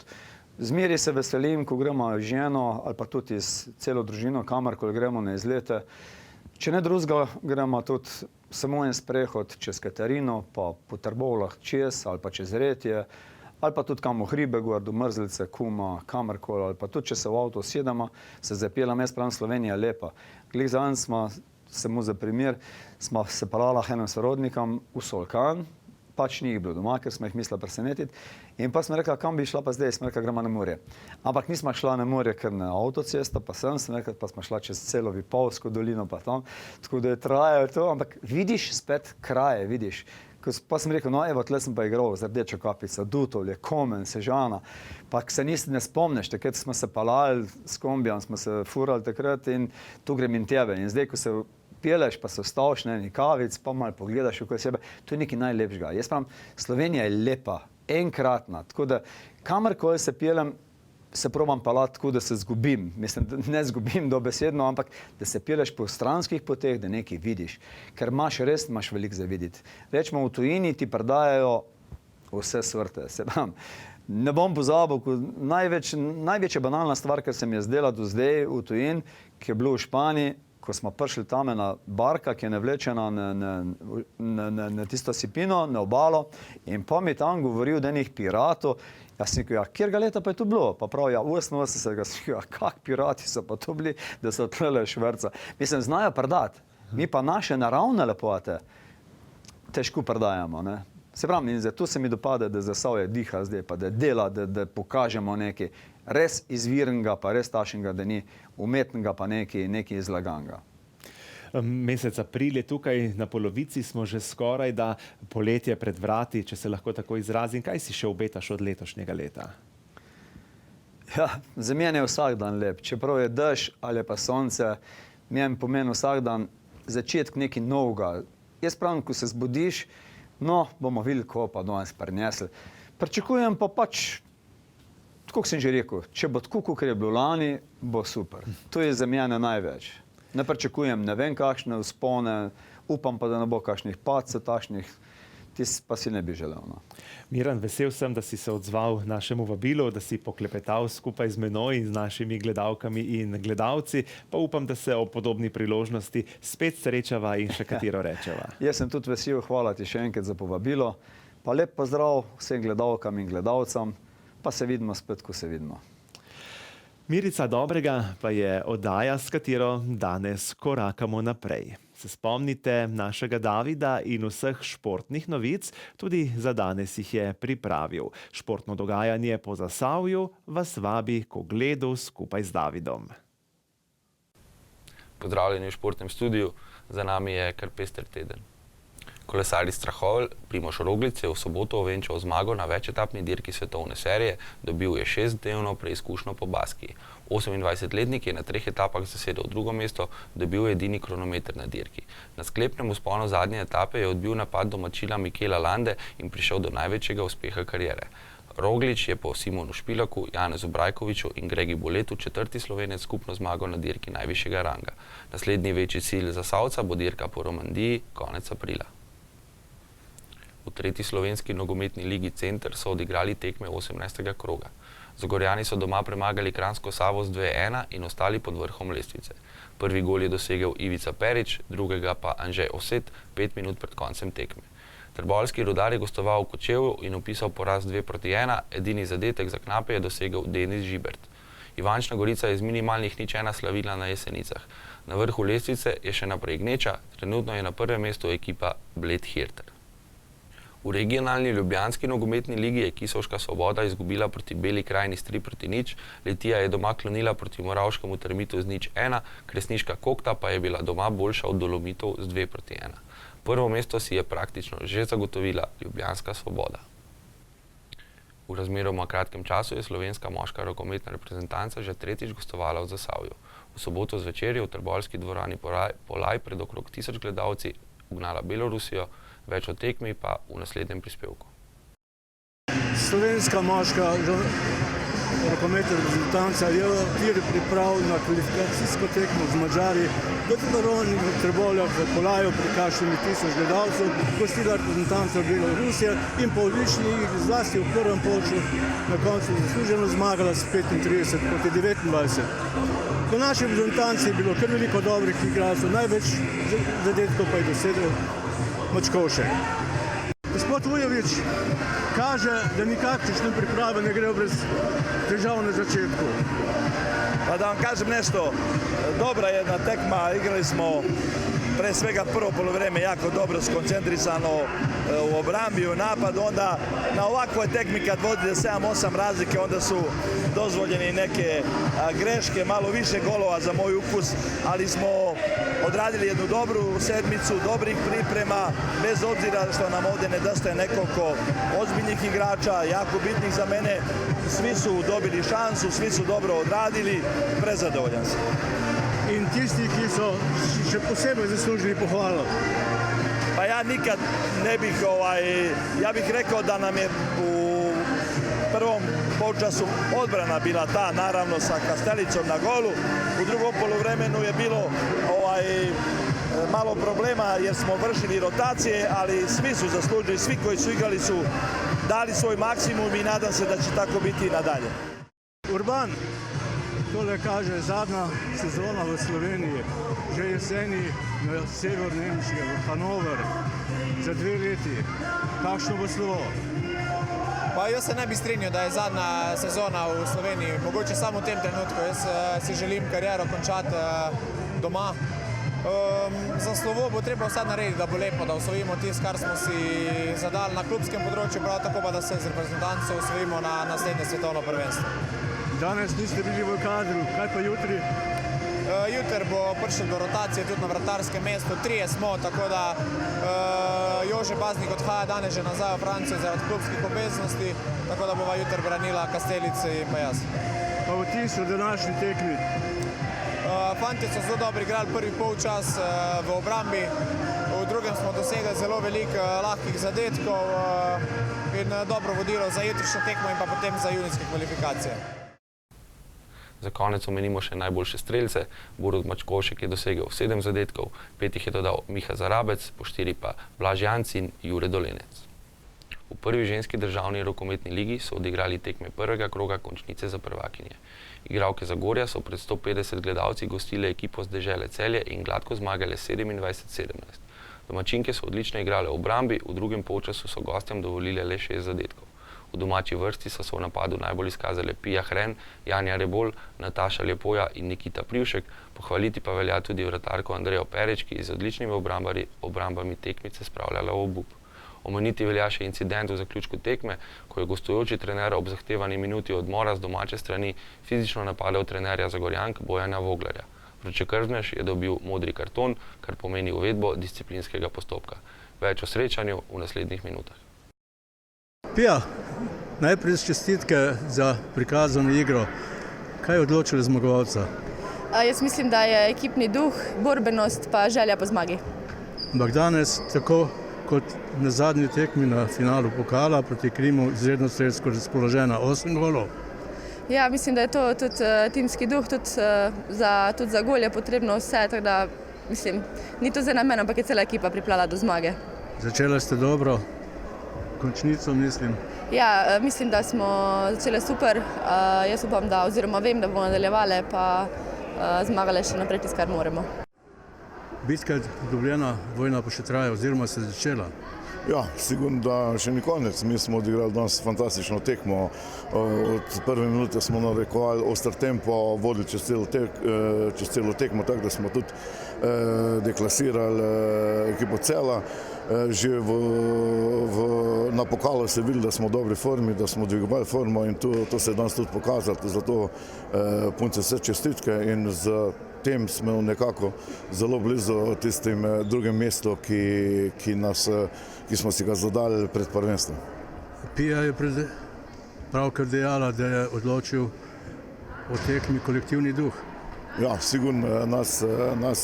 Zmeri se veselim, ko gremo z ženo ali pa tudi s celo družino, kamorkoli gremo na izlete. Če ne drugega, gremo tudi samo en sprehod čez Katarino, pa po Trbovljah čez ali pa čez Retje, ali pa tudi kam v hribe, gor do Mrzlice, Kuma, kamorkoli, ali pa tudi če se v avto usedemo, se zapeljem, jaz pravim, Slovenija je lepa. Glih zadnjič smo, samo za primer, smo se pelala enim sorodnikom v Solkan, pač ni jih bilo doma, ker smo jih mislili presenetiti. In pa smo rekli, kam bi šla pa zdaj, smo rekli, gremo na morje. Ampak nismo šla na morje, ker na avtocesto, pa sem rekli, pa smo šla čez celo Vipavsko dolino, pa tam. Tako da je trajalo to, ampak vidiš spet kraje, vidiš. Pa sem rekel, no evo, tle sem pa igral z Rdečo kapico, Dutovlje, Komen, Sežana, pa se ne spomniš, takrat smo se palali s kombijem, smo se furali takrat in tu grem in tebe. In zdaj, ko se peleš, pa se vstaviš na eni kavic, pa malo pogledaš okoli sebe, to je nekaj najlepšega. Jaz pravim, Slovenija je lepa, enkratna, tako da kamorkoli se pelem, se probam pelati tako, da se zgubim. Mislim, da ne zgubim dobesedno, ampak da se peleš po stranskih poteh, da nekaj vidiš, ker imaš veliko za videti. Rečemo, v tujini ti predajajo vse svrte. Se pravim, ne bom pozabil, največja banalna stvar, kar se mi je zdela do zdaj v tujini, ki je bilo v Španiji, ko smo prišli tam na barka, ki je navlečena na tisto sipino, na obalo, in pa mi tam govoril, da enih piratov. Jaz sem rekel, ja, kjerga leta pa je to bilo? Pa prav, ja, 88, ja, kak pirati so pa to bili, da so tlele šverca. Mislim, znajo prodati. Mi pa naše naravne lepote težko prodajamo, ne. Se pravim, in zato se mi dopade, da Zasavje diha zdaj, pa da dela, da pokažemo nekaj res izvirnega, pa res tašnega, da ni umetnega, pa nekaj izlaganga. Mesec april je tukaj, na polovici smo že skoraj, da poletje pred vrati, če se lahko tako izrazim. Kaj si še obetaš od letošnjega leta? Ja, za mene je vsak dan lep. Čeprav je dež ali pa sonce, meni pomeni vsak dan začetek nekaj novega. Jaz pravim, ko se zbudiš, no, bomo videli, ko pa danes prinesli. Pričakujem pa pač, tako sem že rekel, če bo tako, kot je bilo lani, bo super. To je za mene največ. Ne pričakujem ne vem kakšne vzpone, upam pa, da ne bo kakšnih padcev takšnih, pa si ne bi želel. No. Miran, vesel sem, da si se odzval našemu vabilu, da si poklepetal skupaj z menoj in z našimi gledalkami in gledalci, pa upam, da se o podobni priložnosti spet srečava in še katero rečeva. Jaz sem tudi vesel, hvala ti še enkrat za povabilo, pa lep pozdrav vsem gledalkam in gledalcem, pa se vidimo spet, ko se vidimo. Mirica Dobrega pa je oddaja, s katero danes korakamo naprej. Se spomnite našega Davida in vseh športnih novic, tudi za danes jih je pripravil. Športno dogajanje po Zasavju vas vabi k ogledu skupaj z Davidom. Pozdravljeni v športnem studiu. Za nami je kar pester teden. Kolesarji Strahovelj Primož Roglič je v soboto ovenčal zmago na večetapni dirki svetovne serije, dobil je 6-dnevno preizkušnjo po Baskiji. 28-letnik je na 3 etapah zasedel drugo mesto, dobil je edini kronometer na dirki. Na sklepnem vzponu zadnje etape je odbil napad domačina Mikela Lande in prišel do največjega uspeha kariere. Roglič je po Simonu Špilaku, Janezu Brajkoviču in Gregi Boletu 4. Slovenec skupno zmago na dirki najvišjega ranga. Naslednji večji cilj za Savca bo dirka po Romandiji konec aprila. V 3. slovenski nogometni ligi Center so odigrali tekme 18. kroga. Zagorjani so doma premagali Kranjsko Savo z 2:1 in ostali pod vrhom lestvice. Prvi gol je dosegel Ivica Perić, drugega pa Anže Oset 5 minut pred koncem tekme. Trboveljski Rudar je gostoval v Kočevju in vpisal poraz 2:1, edini zadetek za knape je dosegel Denis Žibert. Ivančna Gorica je z minimalnih 0:1 slavila na Jesenicah. Na vrhu lestvice je še naprej gneča, trenutno je na prvem mestu ekipa Bled Hirter. V regionalni ljubljanski nogometni ligi je Kisovška Svoboda izgubila proti Beli krajini s 3:0, Litija je doma klonila proti Moravškemu Termitu z 0:1, Kresniška Kokta pa je bila doma boljša od Dolomitov z 2:1. Prvo mesto si je praktično že zagotovila Ljubljanska Svoboda. V razmeroma kratkem času je slovenska moška rokometna reprezentanca že 3. gostovala v Zasavju. V soboto zvečer je v trboveljski dvorani Polaj pred okrog 1000 gledalci ugnala Belorusijo, več o tekmi pa v naslednjem prispevku. Slovenska moška rokometna reprezentanca je v okviru priprav na kvalifikacijsko tekmo z Madžari v dvorani v Trbovljah v Polaju pri kakšnih 1000 gledalcev gostila reprezentanca Belorusije in po odlični igri zlasti v prvem polčasu na koncu zasluženo zmagala s 35 proti 29. Po naši reprezentanci je bilo kar veliko dobrih igralcev, največ zadetkov pa je dosegel Mačkovšek. Gospod Vujović kaže, da nikakšne priprave ne grejo brez težav na začetku. Pa da vam kažem nešto, dobra jedna tekma, igrali smo pre svega prvo polovreme jako dobro skoncentrisano u obrambi, u napadu, onda na ovakvoj tekmi kad vodite 7-8 razlike, onda su dozvoljeni neke greške, malo više golova za moj ukus, ali smo odradili jednu dobru sedmicu, dobrih priprema, bez obzira što nam ovdje nedostaje nekoliko ozbiljnih igrača, jako bitnih za mene, svi su dobili šansu, svi su dobro odradili, prezadovoljan sam. In tisti, ki so še posebej zaslužili pohvalo. Pa ja nikad ne bih, ja bih rekao da nam je u prvom polčasu odbrana bila ta, naravno sa Kastelicom na golu. U drugom poluvremenu je bilo malo problema jer smo vršili rotacije, ali svi su zaslužili, svi koji su igrali su dali svoj maksimum i nadam se da će tako biti i nadalje. Urban, tole kaže zadnja sezona v Sloveniji, že jeseni na sever Nemčije, v Hanover, za 2 leti. Kakšno bo slovo? Pa jaz se ne bi strinjal, da je zadnja sezona v Sloveniji, mogoče samo v tem trenutku. Jaz si želim kariero končati doma. Za slovo bo treba vse narediti, da bo lepo, da osvojimo tisto, kar smo si zadali na klubskem področju, prav tako pa, da se z reprezentanco osvojimo na naslednje svetovno prvenstvo. Danes niste bili v kadru, kaj pa jutri? Jutri bo prišel do rotacije tudi na vratarskem mestu, 3 smo, tako da Jože Baznik odhaja danes že nazaj v Francijo zaradi klubskih obveznosti, tako da bova jutri branila Kastelice in pa jaz. Pa vtis v današnji tekmi? Fantje so zelo dobro igrali prvi polčas v obrambi, v drugem smo dosegli zelo veliko lahkih zadetkov in dobro vodilo za jutrišnjo tekmo in pa potem za junijske kvalifikacije. Za konec omenimo še najboljše strelce. Borut Mačkovšek je dosegel 7 zadetkov, 5 jih je dodal Miha Zarabec, po 4 pa Blaž Janci in Jure Dolenec. V prvi ženski državni rokometni ligi so odigrali tekme prvega kroga končnice za prvakinje. Igralke Zagorja so pred 150 gledalci gostile ekipo z dežele Celje in gladko zmagale 27-17. Domačinke so odlično igrale v obrambi, v drugem polčasu so gostjem dovolile le 6 zadetkov. V domači vrsti so se v napadu najbolj izkazale Pija Hren, Janja Rebol, Nataša Lepoja in Nikita Privšek, pohvaliti pa velja tudi vratarko Andrejo Perić, ki je z odličnimi obrambami tekmice spravljala v obup. Omeniti velja še incident v zaključku tekme, ko je gostujoči trener ob zahtevani minuti odmora z domače strani fizično napadel trenerja Zagorjank Bojana Voglarja. Vročekrvnež je dobil modri karton, kar pomeni uvedbo disciplinskega postopka. Več o srečanju v naslednjih minutah. Pija, najprej čestitke za prikazano igro. Kaj je odločilo zmagovalca? Jaz mislim, da je ekipni duh, borbenost pa želja po zmagi. Ampak danes, tako kot na zadnji tekmi na finalu pokala proti Krimu, izredno strelsko razpoložena 8 golov. Ja, mislim, da je to tudi timski duh, tudi za gol je potrebno vse, tako da mislim, ni to zdaj na mene, ampak je cela ekipa priplala do zmage. Začeli ste dobro, končnico mislim. Ja, mislim, da smo začeli super. Jaz upam, da oziroma vem, da bomo nadaljevali pa zmagali še naprej tisto, kar moramo. Bitka je dobljena, vojna pa še traja oziroma se je začela. Ja, sigurno, da še ni konec. Mi smo odigrali danes fantastično tekmo. Od prve minute smo narekovali oster tempo, vodili čez celo tekmo, tako da smo tudi deklasirali ekipo Cela. Že na pokalu se vidi, da smo v dobri formi, da smo dvigovali formo in to se je danes tudi pokazalo. Zato punce vse čestitke in z tem smo nekako zelo blizu tistim drugem mestu, ki smo si ga zadali pred prvenstvom. Pija je pravkar dejala, da je odločil o tekmi kolektivni duh. Ja, sigurno nas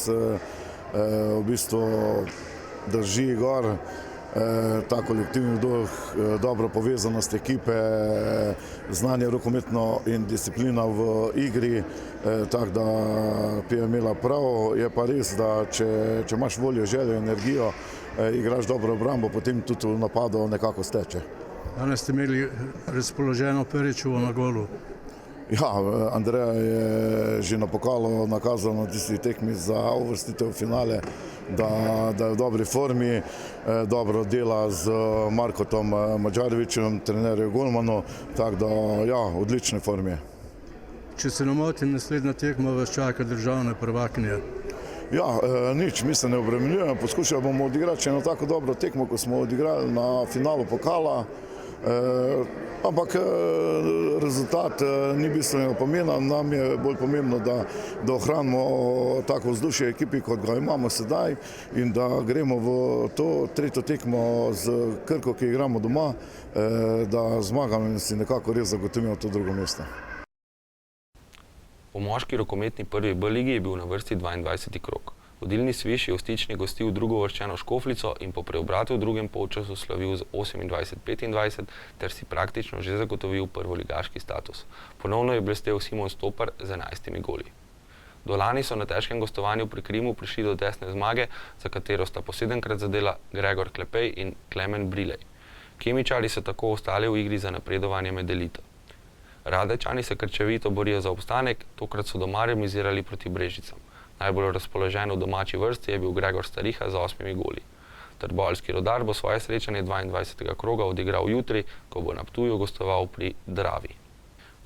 v bistvu drži gor ta kolektivni duh, dobro povezanost ekipe, znanje rokometno in disciplina v igri, tako da Pija je imela prav. Je pa res, da če imaš voljo, željo, energijo, igraš dobro obrambo, potem tudi v napadu nekako steče. Danes ste imeli razpoloženo Peričevo na golu. Ja, Andreja je že na pokalu nakazal na tisti tekmi za uvrstitev v finale, da je v dobri formi, dobro dela z Markotom Madžarevićem, trenerjem Golmanu, tako da ja, v odlični formi. Če se ne motim, naslednja tekma vas čaka državne prvakinje. Ja, nič, mi se ne obremenjujemo, poskušali bomo odigrati še eno tako dobro tekmo, ko smo odigrali na finalu pokala. Ampak rezultat ni bistvenega pomena, nam je bolj pomembno, da ohranimo tako vzdušje ekipi, kot ga imamo sedaj in da gremo v to tretjo tekmo z Krko, ki igramo doma, da zmagamo in si nekako res zagotovimo to drugo mesto. V moški rokometni prvi B ligi je bil na vrsti 22. krog. Vodilni Sviš je v Stični gostil drugouvrščeno Škofljico in po preobratu v drugem polčasu slavil z 28-25 ter si praktično že zagotovil prvoligaški status. Ponovno je blestel Simon Stopar z 11 goli. Dolani so na težkem gostovanju pri Krimu prišli do tesne zmage, za katero sta po 7-krat zadela Gregor Klepej in Klemen Brilej. Kemičari so tako ostali v igri za napredovanje med elito. Radečani se krčevito borijo za obstanek, tokrat so doma remizirali proti Brežicam. Najbolj razpoložen v domači vrsti je bil Gregor Stariha z 8 goli. Trboveljski Rudar bo svoje srečanje 22. kroga odigral jutri, ko bo na Ptuju gostoval pri Dravi.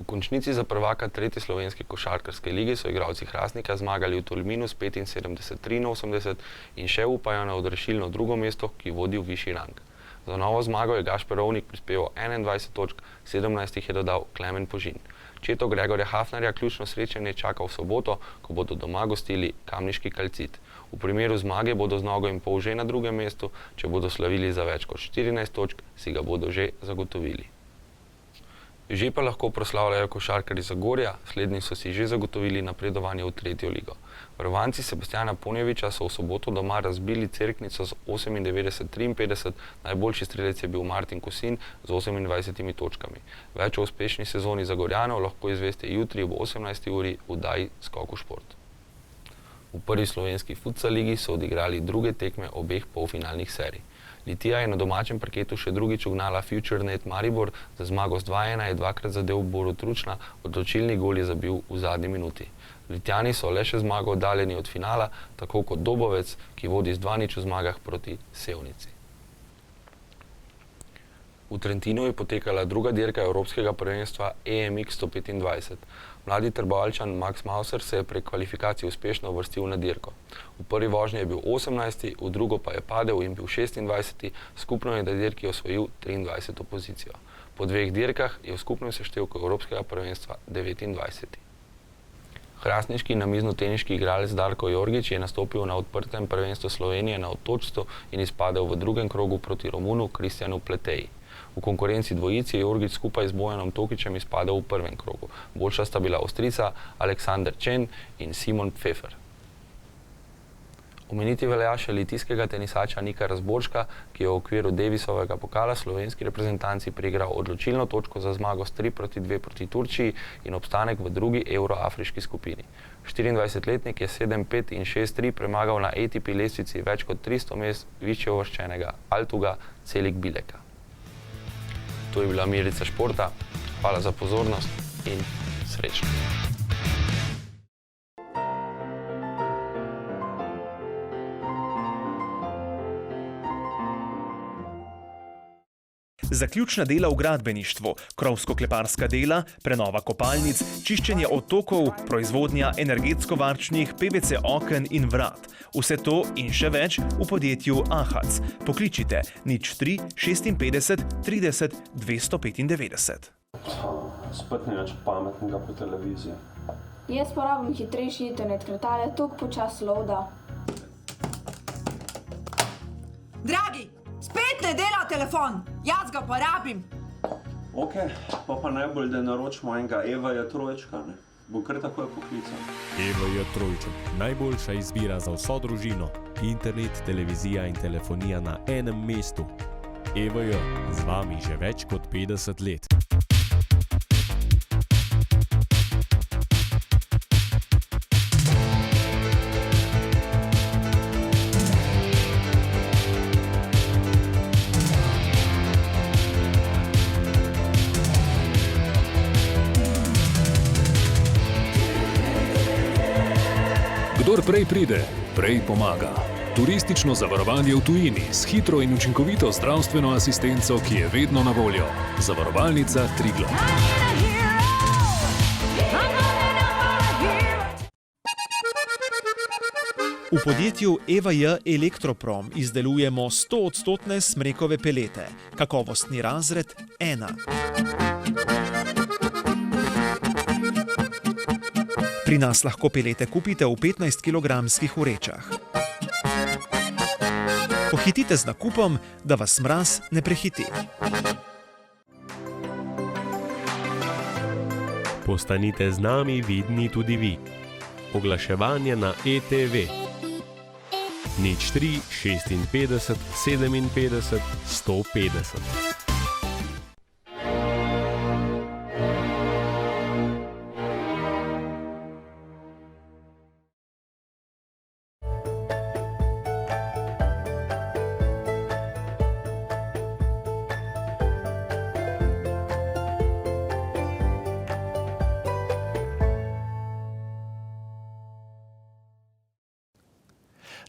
V končnici za prvaka 3. slovenske košarkarske lige so igralci Hrastnika zmagali v Tolminu s 75-83 in še upajo na odrešilno drugo mesto, ki vodi v višji rang. Za novo zmago je Gašper Rovnik prispeval 21 točk, 17 jih je dodal Klemen Požin. Četo Gregorja Hafnerja ključno srečanje čaka v soboto, ko bodo doma gostili Kamniški Kalcit. V primeru zmage bodo z nogo in pol že na drugem mestu, če bodo slavili za več kot 14 točk, si ga bodo že zagotovili. Že pa lahko proslavljajo košarkarji Zagorja, slednji so si že zagotovili napredovanje v 3. ligo. Varovanci Sebastjana Ponjeviča so v soboto doma razbili Cerknico z 98-53, najboljši strelec je bil Martin Kosin z 28 točkami. Več o uspešni sezoni Zagorjanov lahko izveste jutri ob 18. uri v oddaji Skok v šport. V prvi slovenski futsal ligi so odigrali druge tekme obeh polfinalnih serij. Litija je na domačem parketu še drugič ugnala FutureNet Maribor, za zmago z 2-1 je dvakrat zadel Borut Ručna, odločilni gol je zabil v zadnji minuti. Litijani so le še zmago oddaljeni od finala, tako kot Dobovec, ki vodi z 2-0 v zmagah proti Sevnici. V Trentinu je potekala druga dirka Evropskega prvenstva EMX 125. Mladi Trboveljčan Max Mauser se je prek kvalifikacij uspešno uvrstil na dirko. V prvi vožnji je bil 18., v drugo pa je padel in bil 26., skupno je na dirki osvojil 23. pozicijo. Po dveh dirkah je v skupnem seštevku Evropskega prvenstva 29. Hrastniški namiznoteniški igralec Darko Jorgić je nastopil na odprtem prvenstvu Slovenije na odtočstvu in izpadel v drugem krogu proti Romunu Kristjanu Pleteji. V konkurenci dvojici je Jorgić skupaj z Bojanom Tokićem izpadel v prvem krogu. Boljša sta bila Avstrijca Aleksander Čen in Simon Pfeffer. Omeniti velja še litijskega tenisača Nika Razborška, ki je v okviru Davisovega pokala slovenski reprezentanci priigral odločilno točko za zmago s 3-2 proti Turčiji in obstanek v drugi evroafriški skupini. 24-letnik je 7-5 in 6-3 premagal na ATP lestvici več kot 300 mest višje uvrščenega Altuga Celik Bileka. To je bila Mirica športa. Hvala za pozornost in srečno. Zaključna dela v gradbeništvu, krovsko-kleparska dela, prenova kopalnic, čiščenje odtokov, proizvodnja energetsko-varčnih PVC oken in vrat. Vse to in še več v podjetju Ahac. Pokličite 03 56 30 295. Spet nič pametnega po televiziji. Jaz porabim hitrejši internet, ker tale toliko počas loada. Dragi, spet ne dela telefon, jaz ga porabim. Ok, pa najbolj, da naročimo enega Evaja Trojčka, ne? Bo kar takoj poklical. Evaja Trojček, najboljša izbira za vso družino. Internet, televizija in telefonija na enem mestu. Evaja, z vami že več kot 50 let. Kdor prej pride, prej pomaga. Turistično zavarovanje v tujini s hitro in učinkovito zdravstveno asistenco, ki je vedno na voljo. Zavarovalnica Triglav. V podjetju EVJ Elektroprom izdelujemo 100% smrekove pelete. Kakovostni razred 1. Pri nas lahko pelete kupite v 15-kilogramskih vrečah. Pohitite z nakupom, da vas mraz ne prehiti. Postanite z nami vidni tudi vi. Oglaševanje na ETV. 03 56 57 150.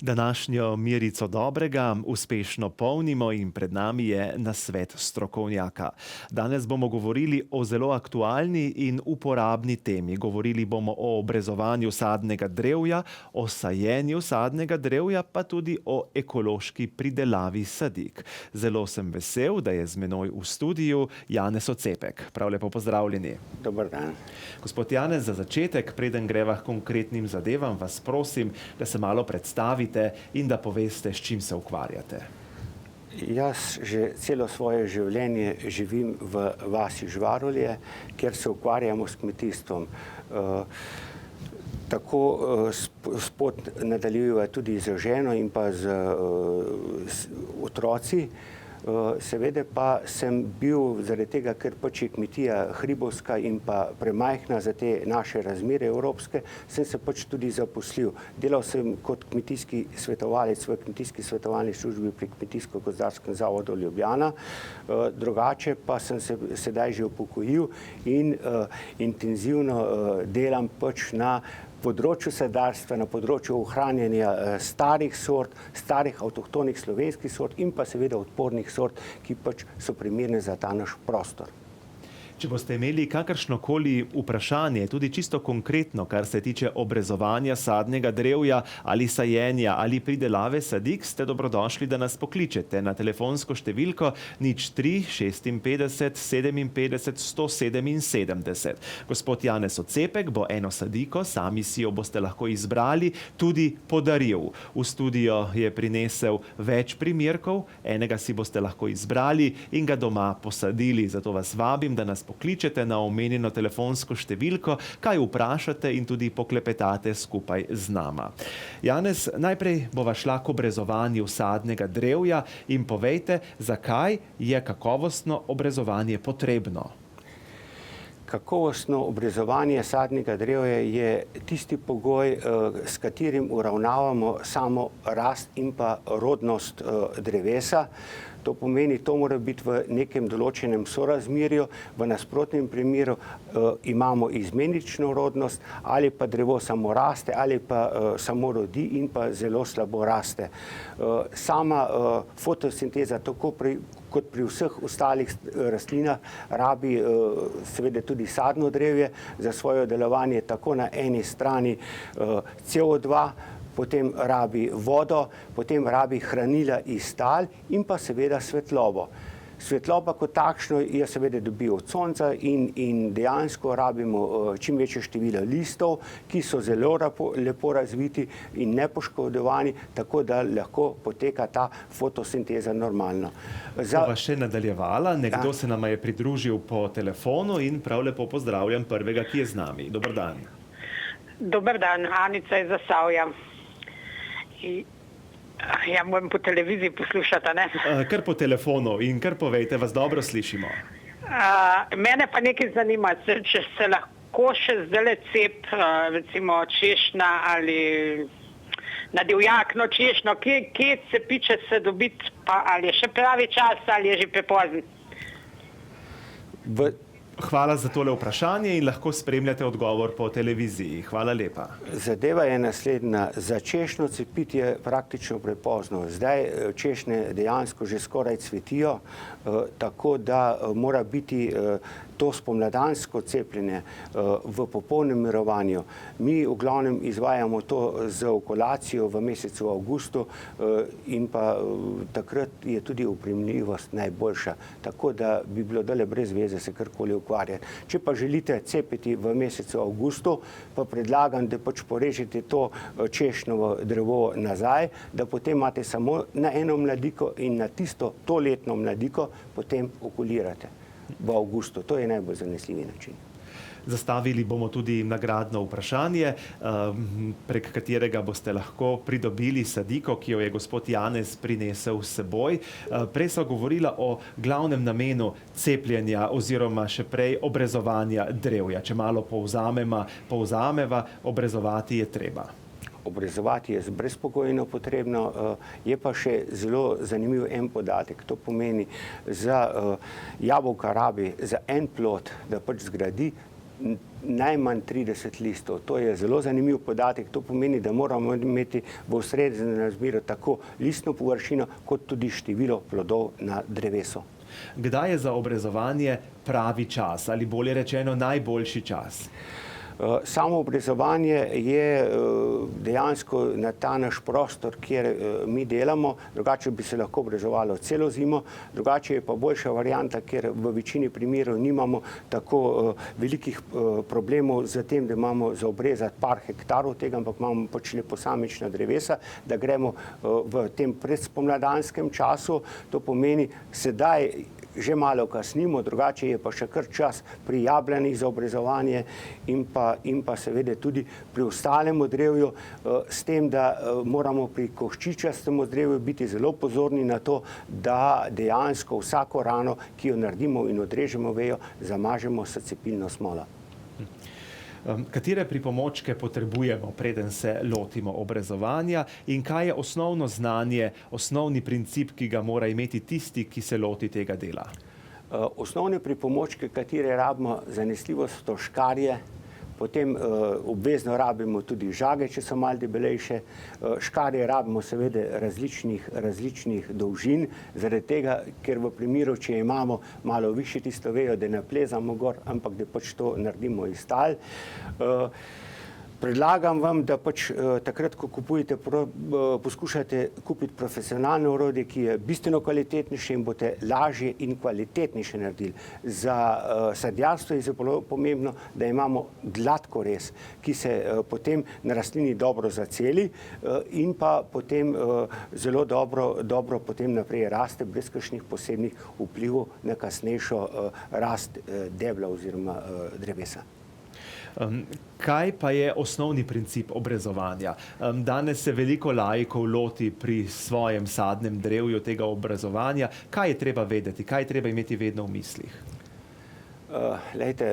Današnjo Mirico Dobrega uspešno polnimo in pred nami je nasvet strokovnjaka. Danes bomo govorili o zelo aktualni in uporabni temi. Govorili bomo o obrezovanju sadnega drevja, o sajenju sadnega drevja, pa tudi o ekološki pridelavi sadik. Zelo sem vesel, da je z menoj v studiu Janez Ocepek. Prav lepo pozdravljeni. Dobar dan. Gospod Janez, za začetek, preden greva k konkretnim zadevam, vas prosim, da se malo predstavite in da poveste, s čim se ukvarjate. Jaz že celo svoje življenje živim v vasi Žvarolje, kjer se ukvarjamo s kmetijstvom. Tako pot nadaljujeva tudi z ženo in pa z otroci. Seveda pa sem bil zaradi tega, ker pač je kmetija hribovska in pa premajhna za te naše razmere evropske, sem se pač tudi zaposlil. Delal sem kot kmetijski svetovalec v kmetijski svetovalni službi pri Kmetijsko-gozdarskem zavodu Ljubljana. Drugače pa sem se sedaj že upokojil in intenzivno delam pač na področju sadarstva, na področju ohranjanja starih sort, starih avtohtonih slovenskih sort in pa seveda odpornih sort, ki pač so primerne za ta naš prostor. Če boste imeli kakršnokoli vprašanje, tudi čisto konkretno, kar se tiče obrezovanja sadnega drevja ali sajenja ali pridelave sadik, ste dobrodošli, da nas pokličete na telefonsko številko 03 56 57 177. Gospod Janez Ocepek bo eno sadiko, sami si jo boste lahko izbrali, tudi podaril. V studio je prinesel več primerkov, enega si boste lahko izbrali in ga doma posadili. Zato vas vabim, da nas pokličete na omenjeno telefonsko številko, kaj vprašate in tudi poklepetate skupaj z nama. Janez, najprej bova šla k obrezovanju sadnega drevja in povejte, zakaj je kakovostno obrezovanje potrebno. Kakovostno obrezovanje sadnega drevja je tisti pogoj, s katerim uravnavamo samo rast in pa rodnost drevesa. To pomeni, to mora biti v nekem določenem sorazmerju, v nasprotnem primeru imamo izmenično rodnost, ali pa drevo samo raste, ali pa samo rodi in pa zelo slabo raste. Sama fotosinteza, tako kot pri vseh ostalih rastlinah, rabi seveda tudi sadno drevje za svoje delovanje, tako na eni strani CO2, potem rabi vodo, potem rabi hranila iz tal in pa seveda svetlobo. Svetloba kot takšno je seveda dobi od sonca in dejansko rabimo čim večje število listov, ki so zelo lepo razviti in nepoškodovani, tako da lahko poteka ta fotosinteza normalno. Bova še nadaljevala. Nekdo se nama je pridružil po telefonu in prav lepo pozdravljam prvega, ki je z nami. Dober dan. Dober dan, Anica iz Zasavja. Ja, moram po televiziji poslušati, ne? Kar po telefonu in kar povejte, vas dobro slišimo. Mene pa nekaj zanima, če se lahko še zdaj cep, recimo češnja ali na divjakno češnjo, kje cepiče se dobiti, pa ali je še pravi čas ali je že prepozen? Hvala za tole vprašanje in lahko spremljate odgovor po televiziji. Hvala lepa. Zadeva je naslednja. Za češnjo cepiti je praktično prepozno. Zdaj češnje dejansko že skoraj cvetijo, tako da mora biti to spomladansko cepljenje v popolnem mirovanju. Mi v glavnem izvajamo to z okulacijo v mesecu avgustu in pa takrat je tudi opremljivost najboljša. Tako da bi bilo dale brez veze se karkoli ukvarjati. Če pa želite cepiti v mesecu avgustu, pa predlagam, da pač porežete to češnjovo drevo nazaj, da potem imate samo na eno mladiko in na tisto letno mladiko potem okulirate v avgustu. To je najbolj zanesljivi način. Zastavili bomo tudi nagradno vprašanje, prek katerega boste lahko pridobili sadiko, ki jo je gospod Janez prinesel s seboj. Prej so govorila o glavnem namenu cepljenja oziroma še prej obrezovanja drevja. Če malo povzameva, obrezovati je treba. Obrezovati je brezpogojno potrebno, je pa še zelo zanimiv en podatek. To pomeni, za jabolka rabi za en plod, da pač zgradi, najmanj 30 listov. To je zelo zanimiv podatek. To pomeni, da moramo imeti v ustreznem razmerju tako listno površino, kot tudi število plodov na drevesu. Kdaj je za obrezovanje pravi čas ali bolje rečeno najboljši čas? Samo obrezovanje je dejansko na ta naš prostor, kjer mi delamo, drugače bi se lahko obrezovalo celo zimo, drugače je pa boljša varianta, ker v večini primerov nimamo tako velikih problemov z tem, da imamo za obrezati par hektarov tega, ampak imamo pač le posamična drevesa, da gremo v tem predspomladanskem času. To pomeni, sedaj že malo kasnimo, drugače je pa še kar čas pri jablanih za obrezovanje in pa seveda tudi pri ostalem drevju, s tem, da moramo pri koščičastem drevju biti zelo pozorni na to, da dejansko vsako rano, ki jo naredimo in odrežemo vejo, zamažemo s cepilno smolo. Katere pripomočke potrebujemo, preden se lotimo obrezovanja in kaj je osnovno znanje, osnovni princip, ki ga mora imeti tisti, ki se loti tega dela? Osnovne pripomočke, katere rabimo, zanesljivo so to škarje, potem obvezno rabimo tudi žage, če so malo debelejše, škarje rabimo seveda različnih dolžin, zaradi tega, ker v primeru, če imamo malo više tisto vejo, da ne plezamo gor, ampak da pač to naredimo iz tal. Predlagam vam, da pač takrat, ko kupujete, poskušate kupiti profesionalno orodje, ki je bistveno kvalitetnejše in boste lažje in kvalitetnejše naredili. Za sadjarstvo je zelo pomembno, da imamo gladko rez, ki se potem na rastlini dobro zaceli in pa potem zelo dobro potem naprej raste brez kakšnih posebnih vplivov na kasnejšo rast debla oziroma drevesa. Kaj pa je osnovni princip obrezovanja? Danes se veliko laikov loti pri svojem sadnem drevju tega obrezovanja. Kaj je treba vedeti? Kaj je treba imeti vedno v mislih? Lejte,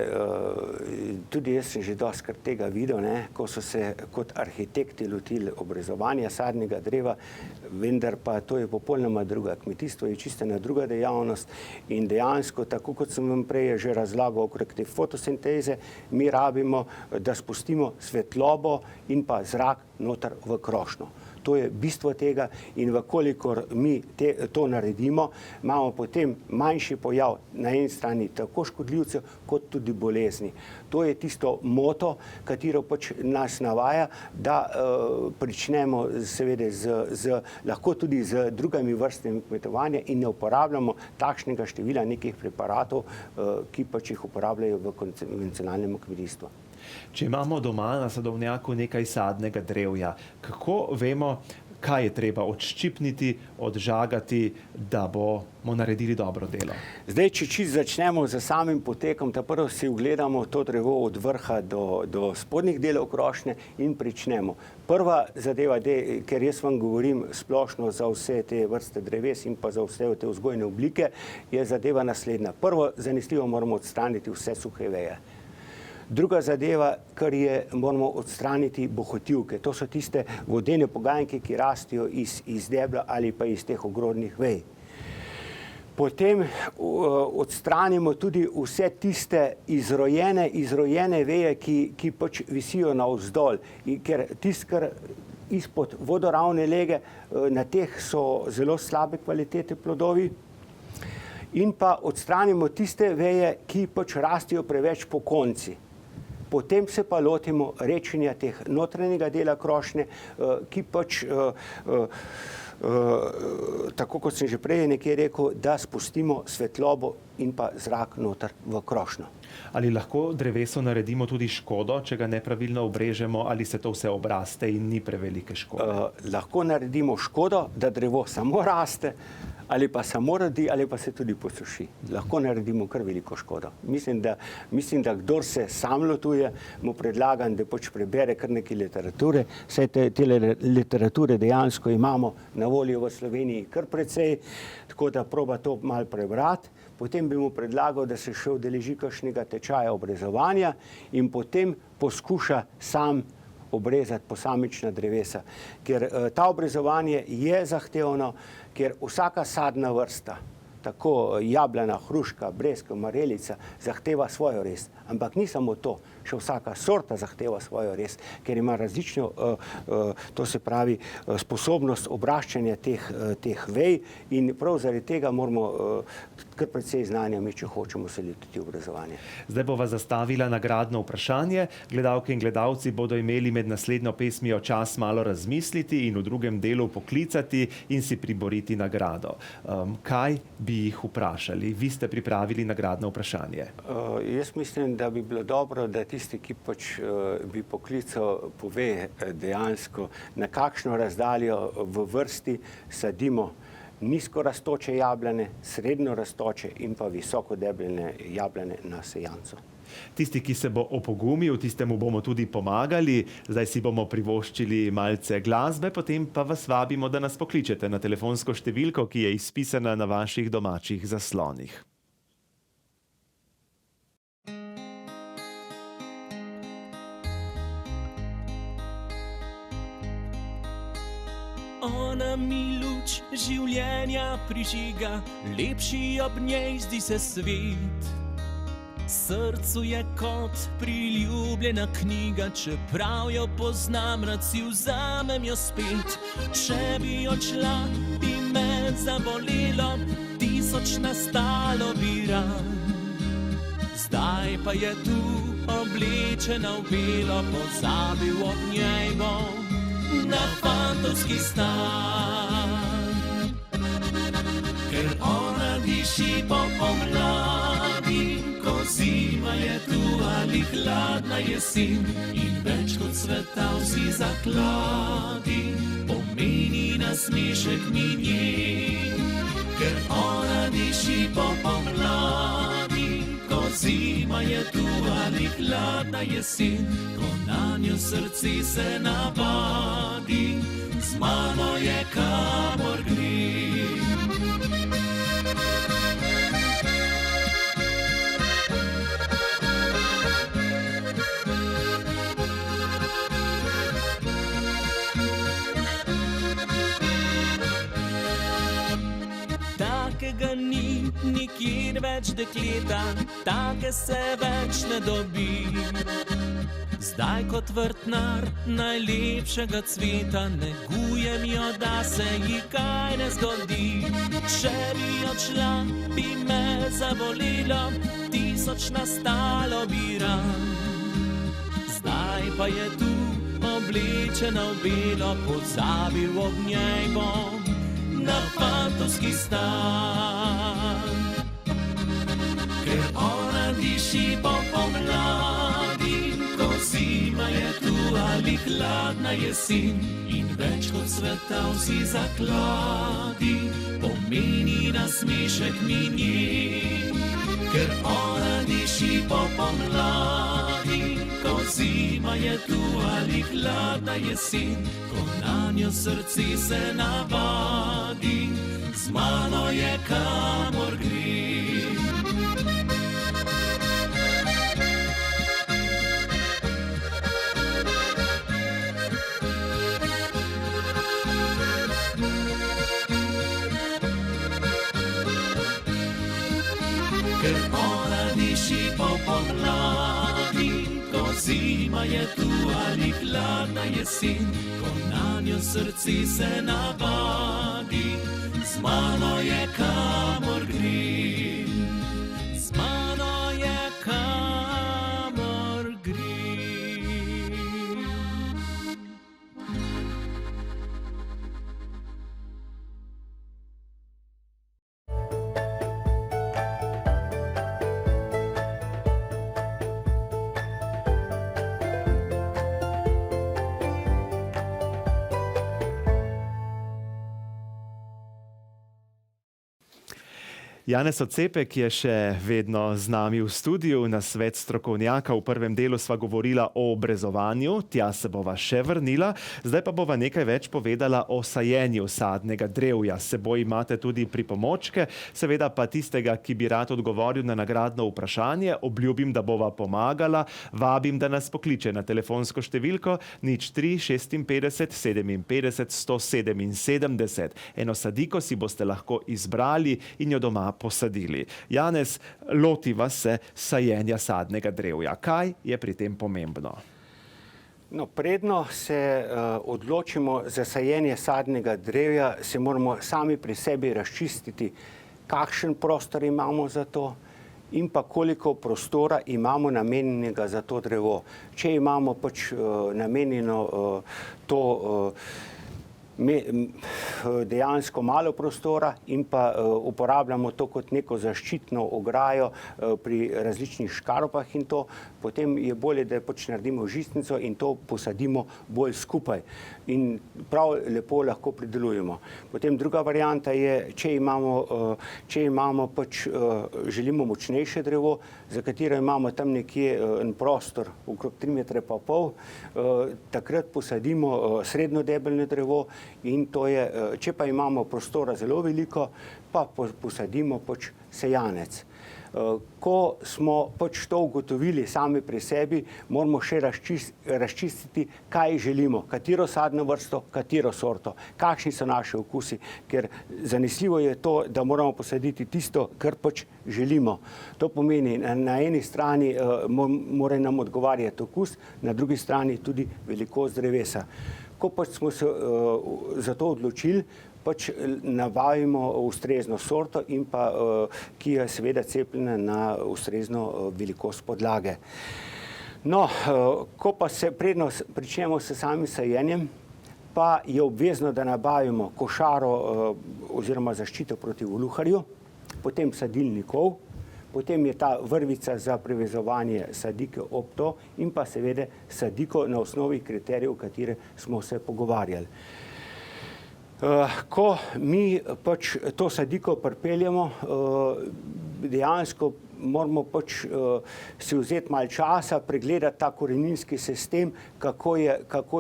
tudi jaz sem že dostikrat tega videl, ko so se kot arhitekti lotili obrezovanja sadnega dreva, vendar pa to je popolnoma druga. Kmetijstvo je čisto ena druga dejavnost in dejansko, tako kot sem vam prej že razlagal okrog te fotosinteze, mi rabimo, da spustimo svetlobo in pa zrak noter v krošnjo. To je bistvo tega in vkolikor mi to naredimo, imamo potem manjši pojav na eni strani tako škodljivcev, kot tudi bolezni. To je tisto moto, katero pač nas navaja, da pričnemo seveda lahko tudi z drugimi vrstami kmetovanja in ne uporabljamo takšnega števila nekih preparatov, ki pač jih uporabljajo v konvencionalnem kmetijstvu. Če imamo doma na sadovnjaku nekaj sadnega drevja, kako vemo, kaj je treba odščipniti, odžagati, da bomo naredili dobro delo? Zdaj, če čisto začnemo z samim potekom, prvo si ugledamo to drevo od vrha do spodnjih delov krošnje in pričnemo. Prva zadeva, ker jaz vam govorim splošno za vse te vrste dreves in pa za vse te vzgojne oblike, je zadeva naslednja. Prvo, zanesljivo moramo odstraniti vse suhe veje. Druga zadeva, kar je, moramo odstraniti bohotivke. To so tiste vodene poganjke, ki rastijo iz debla ali pa iz teh ogrodnih vej. Potem odstranimo tudi vse tiste izrojene veje, ki pač visijo navzdol, ker tisto, kar izpod vodoravne lege, na teh so zelo slabe kvalitete plodovi. In pa odstranimo tiste veje, ki pač rastijo preveč po konci. Potem se pa lotimo rečenja teh notranjega dela krošnje, ki pač, tako kot sem že prej nekje rekel, da spustimo svetlobo in pa zrak noter v krošnjo. Ali lahko drevesu naredimo tudi škodo, če ga nepravilno obrežemo, ali se to vse obraste in ni prevelike škode? Lahko naredimo škodo, da drevo samo raste, ali pa samo rodi, ali pa se tudi posuši. Lahko naredimo kar veliko škodo. Mislim, da kdor se sam lotuje, mu predlagam, da pač prebere kar nekaj literature. Vse te literature dejansko imamo na voljo v Sloveniji kar precej, tako da proba to malo prebrati. Potem bi mu predlagal, da se še udeleži kakšnega tečaja obrezovanja in potem poskuša sam obrezati posamična drevesa. Ker ta obrezovanje je zahtevno, ker vsaka sadna vrsta, tako jablana, hruška, breskva, marelica, zahteva svojo rez. Ampak ni samo to, še vsaka sorta zahteva svojo rez, ker ima različno, to se pravi, sposobnost obraščanja teh vej in prav zaradi tega moramo kar precej znanja mi, če hočemo se lotiti obrezovanja. Zdaj bova zastavila nagradno vprašanje. Gledalke in gledalci bodo imeli med naslednjo pesmijo čas malo razmisliti in v drugem delu poklicati in si priboriti nagrado. Kaj bi jih vprašali? Vi ste pripravili nagradno vprašanje. Jaz mislim, da bi bilo dobro, da tisti, ki pač bi poklical, pove dejansko, na kakšno razdaljo v vrsti sadimo nizko rastoče jablane, srednjo rastoče in pa visoko debljene jablane na sejancu. Tisti, ki se bo opogumil, tistemu bomo tudi pomagali. Zdaj si bomo privoščili malce glasbe, potem pa vas vabimo, da nas pokličete na telefonsko številko, ki je izpisana na vaših domačih zaslonih. Ona mi luč življenja prižiga, lepši ob njej zdi se svet. Srcu je kot priljubljena knjiga, čeprav jo poznam, rad si vzamem jo spet. Če bi odšla, bi me zabolelo, 1000 nastalo bi ran. Zdaj pa je tu oblečena v belo, pozabil ob njej bom na fantovski stan. Ker ona diši po pomladi, ko zima je tu ali hladna jesen, in več kot sveta vsi zakladi, pomeni nasmešek mi njen. Ker ona diši po pomladi, ko zima je tu ali hladna jesen, ko nanjo srce se navadi, z mano je kamor gre. Takega ni nikjer več dekleta, take se več ne dobi. Zdaj kot vrtnar najlepšega cveta, negujem jo, da se ji kaj ne zgodi. Če bi odšla, bi me zabolelo, 1000 nastalo bi ran. Zdaj pa je tu oblečena v belo, pozabil ob njej bom na fantovski stan. Ker ona diši po pomladi, ko zima je tu ali hladna jesen, in več kot sveta vsi zakladi, pomeni nasmešek mi njen. Ker ona diši po pomladi, ko zima je tu ali hladna jesen, ko nanjo srce se navadi, z mano je kamor gre. Ker ona diši po pomladi, ko zima je tu ali hladna jesen, ko nanjo srce se navadi, z mano je kamor gre. Z mano je kamor gre. Janez Odcepek je še vedno z nami v studiu. Na svet strokovnjaka v prvem delu sva govorila o obrezovanju, tja se bova še vrnila. Zdaj pa bova nekaj več povedala o sajenju sadnega drevja. S seboj imate tudi pripomočke, seveda pa tistega, ki bi rad odgovoril na nagradno vprašanje, obljubim, da bova pomagala. Vabim, da nas pokliče na telefonsko številko 03 56 57 177. Eno sadiko si boste lahko izbrali in jo doma posadili. Janez, lotiva se sajenja sadnega drevja. Kaj je pri tem pomembno? No, predno se odločimo za sajenje sadnega drevja, se moramo sami pri sebi razčistiti, kakšen prostor imamo za to in pa koliko prostora imamo namenjenega za to drevo. Če imamo pač namenjeno to dejansko malo prostora in pa uporabljamo to kot neko zaščitno ograjo pri različnih škarpah in to, potem je bolje, da pač naredimo žitnico in to posadimo bolj skupaj. In prav lepo lahko pridelujemo. Potem druga varianta je, če imamo pač, želimo močnejše drevo, za katero imamo tam nekje en prostor, okrog 3,5 metra, takrat posadimo srednjo debelno drevo in to je, če pa imamo prostora zelo veliko, pa posadimo pač sejanec. Ko smo pač to ugotovili sami pri sebi, moramo še razčistiti, kaj želimo, katero sadno vrsto, katero sorto, kakšni so naši okusi, ker zanesljivo je to, da moramo posaditi tisto, kar pač želimo. To pomeni, na eni strani mora nam odgovarjati okus, na drugi strani tudi velikost drevesa. Ko pač smo se za to odločili, pač nabavimo ustrezno sorto in pa, ki je seveda cepljena na ustrezno velikost podlage. No, ko pa se predno pričnemo s samim sajenjem, pa je obvezno, da nabavimo košaro oziroma zaščito proti voluharju, potem sadilnikov, potem je ta vrvica za privezovanje sadike ob to in pa seveda sadiko na osnovi kriterijev, o katere smo se pogovarjali. Ko mi pač to sadiko pripeljemo, dejansko moramo pač si vzeti malo časa, pregledati ta koreninski sistem, kako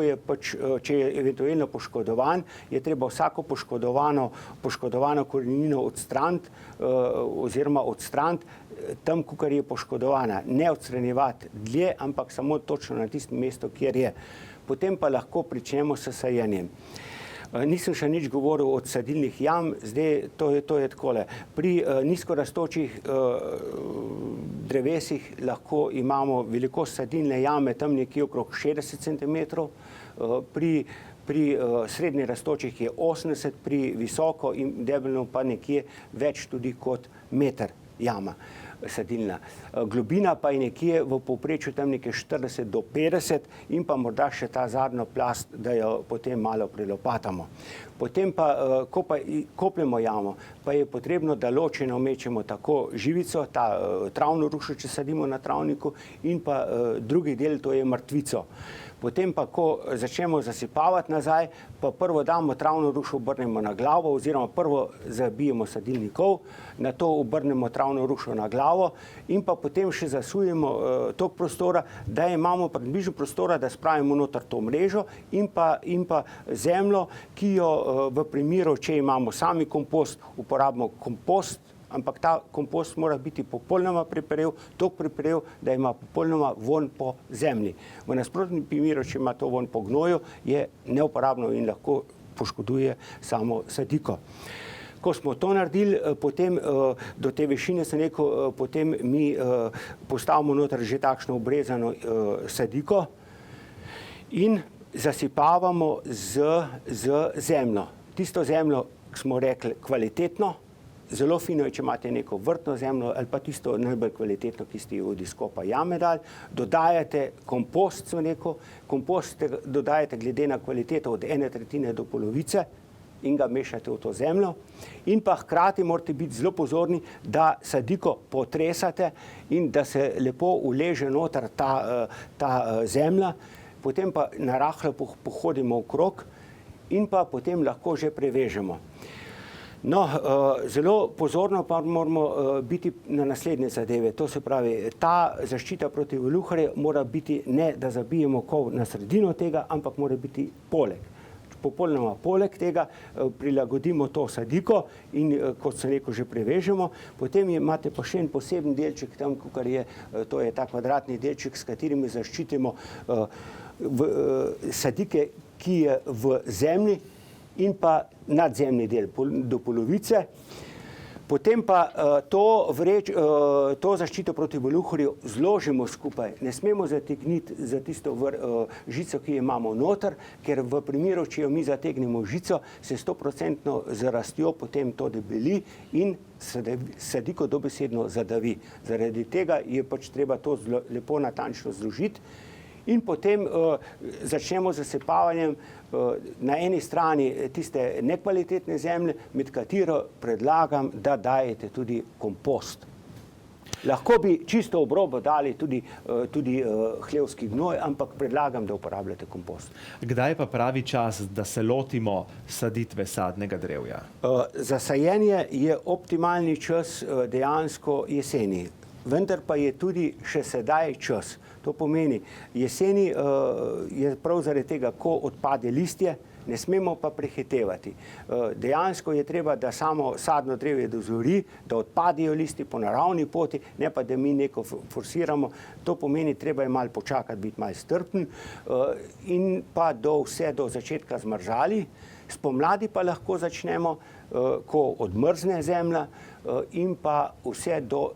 je pač, če je eventualno poškodovan, je treba vsako poškodovano korenino odstraniti oziroma odstraniti tam, kjer je poškodovana. Ne odstranjevati dlje, ampak samo točno na tistem mestu, kjer je. Potem pa lahko pričnemo s sajenjem. Nisem še nič govoril od sadilnih jam, zdaj to je takole. Pri nizkorastočih drevesih lahko imamo velikost sadilne jame tam nekje okrog 60 cm, pri srednje rastočih je 80, pri visoko in debelno pa nekje več tudi kot meter jama sadilna. Globina pa je nekje v povprečju tam nekje 40 do 50 in pa morda še ta zadnjo plast, da jo potem malo prelopatamo. Potem pa, ko pa kopljemo jamo, pa je potrebno, da ločeno mečemo tako živico, ta travno rušo, če sadimo na travniku, in pa drugi del, to je mrtvico. Potem pa, ko začnemo zasipavati nazaj, pa prvo damo travno rušo, obrnemo na glavo, oziroma prvo zabijemo sadilnikov, nato obrnemo travno rušo na glavo in pa potem še zasujemo toliko prostora, da imamo približno prostora, da spravimo noter to mrežo in pa zemljo, ki jo v primeru, če imamo sami kompost, uporabimo kompost, ampak ta kompost mora biti popolnoma priprel, toliko priprel, da ima popolnoma vonj po zemlji. V nasprotnem primeru, če ima to vonj po gnoju, je neuporabno in lahko poškoduje samo sadiko. Ko smo to naredili, potem do te višine sem rekel, potem mi postavimo noter že takšno obrezano sadiko in zasipavamo z zemljo. Tisto zemljo smo rekli kvalitetno. Zelo fino je, če imate neko vrtno zemljo ali pa tisto najbolj kvalitetno, ki ste jo od izkopa jame dali. Dodajate kompost, sem rekel, kompost dodajate glede na kvaliteto od 1/3 do polovice in ga mešate v to zemljo. In pa hkrati morate biti zelo pozorni, da sadiko potresate in da se lepo uleže noter ta zemlja, potem pa narahlo pohodimo okrog in pa potem lahko že prevežemo. No, zelo pozorno pa moramo biti na naslednje zadeve. To se pravi, ta zaščita proti voluharju mora biti ne, da zabijemo kov na sredino tega, ampak mora biti poleg. Popolnoma poleg tega prilagodimo to sadiko in, kot sem rekel, že prevežemo. Potem imate pa še en poseben delček tam, kar je, to je ta kvadratni delček, s katerimi zaščitimo sadike, ki je v zemlji, in pa nadzemni del do polovice. Potem pa to zaščito proti voluharju zložimo skupaj. Ne smemo zategniti za tisto žico, ki jo imamo noter, ker v primeru, če jo mi zategnemo žico, se 100% z rastjo potem to debeli in sadiko dobesedno zadavi. Zaradi tega je pač treba to lepo natančno zložiti. In potem začnemo z zasepavanjem na eni strani tiste nekvalitetne zemlje, med katero predlagam, da dajete tudi kompost. Lahko bi čisto ob robo dali tudi hlevski gnoj, ampak predlagam, da uporabljate kompost. Kdaj pa pravi čas, da se lotimo saditve sadnega drevja? Za sajenje je optimalni čas dejansko jeseni. Vendar pa je tudi še sedaj čas. To pomeni, jeseni je prav zaradi tega, ko odpade listje, ne smemo pa prehitevati. Dejansko je treba, da samo sadno drevje dozori, da odpadejo listi po naravni poti, ne pa da mi neko forsiramo. To pomeni, treba je malo počakati, biti malo strpen in pa vse do začetka zmrzali. Spomladi pa lahko začnemo, ko odmrzne zemlja in pa vse do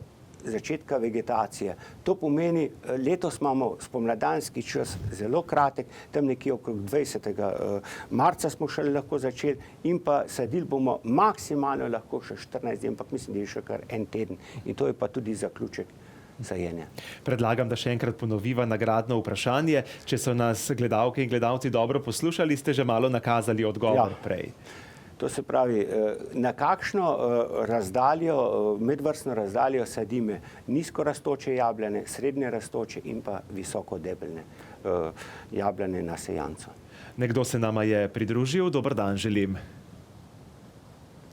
začetka vegetacije. To pomeni, letos imamo spomladanski čas zelo kratek, tam nekje okrog 20. marca smo šele lahko začeli in pa sadili bomo maksimalno lahko še 14 dni, ampak mislim, da je še kar en teden in to je pa tudi zaključek sajenja. Predlagam, da še enkrat ponoviva nagradno vprašanje. Če so nas gledalke in gledalci dobro poslušali, ste že malo nakazali odgovor prej. To se pravi, na kakšno razdaljo, medvrstno razdaljo sadime nizko rastoče jabljane, srednje rastoče in pa visoko debelne jabljane na sejancu. Nekdo se nama je pridružil. Dober dan želim.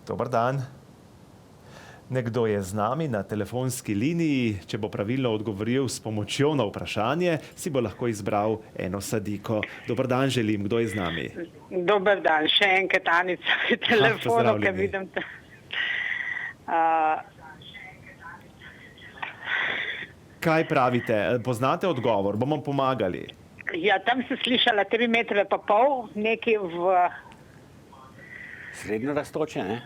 Dober dan. Nekdo je z nami na telefonski liniji. Če bo pravilno odgovoril s pomočjo na vprašanje, si bo lahko izbral eno sadiko. Dober dan želim. Kdo je z nami? Dober dan. Še enkrat Anica pri telefonu, ker vidim te. Kaj pravite? Poznate odgovor? Bomo pomagali. Ja, tam sem slišala 3,5 metra, nekaj v... Srednjo rastoče, ne?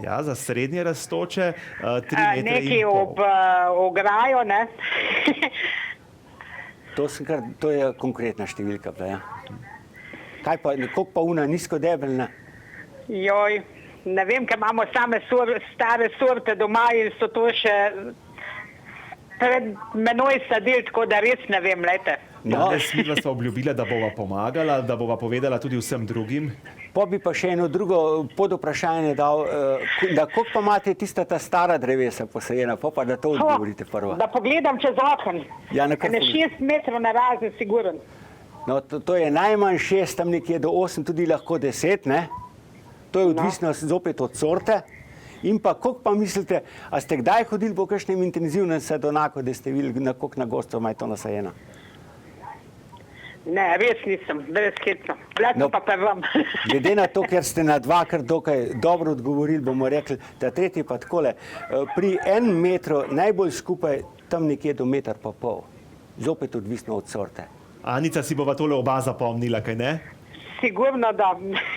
Ja, za srednje rastoče 3,5 metra. Nekaj ob ograjo, ne? To je konkretna številka. Kaj pa, koliko pa una nizkodebeljna? Joj, ne vem, ker imamo same stare sorte doma in so to še pred menoj sadili, tako da res ne vem, lejte. Danes midva sva obljubila, da bova pomagala, da bova povedala tudi vsem drugim. Pa bi pa še eno drugo podvprašanje dal, da koliko pa imate tista ta stara drevesa posajena, pa da to odgovorite prvo. Da pogledam čez okno. Ja, na kar 6 metrov na razen, siguren. No, to je najmanj 6, tam nekje do 8, tudi lahko 10, ne? To je odvisno zopet od sorte. In pa, koliko pa mislite, a ste kdaj hodili po kakšnem intenzivnem sadonako, da ste videli, na koliko na gostov ima to nasajena? Ne, res nisem, res hitro. Gledam pa vam. Glede na to, ker ste na dvakrat dokaj dobro odgovorili, bomo rekli, da tretji pa takole. Pri 1 metru najbolj skupaj tam nekje do 1,5 metra. Zopet odvisno od sorte. Anica, si bova tole oba zapomnila, kaj ne? Sigurno, da.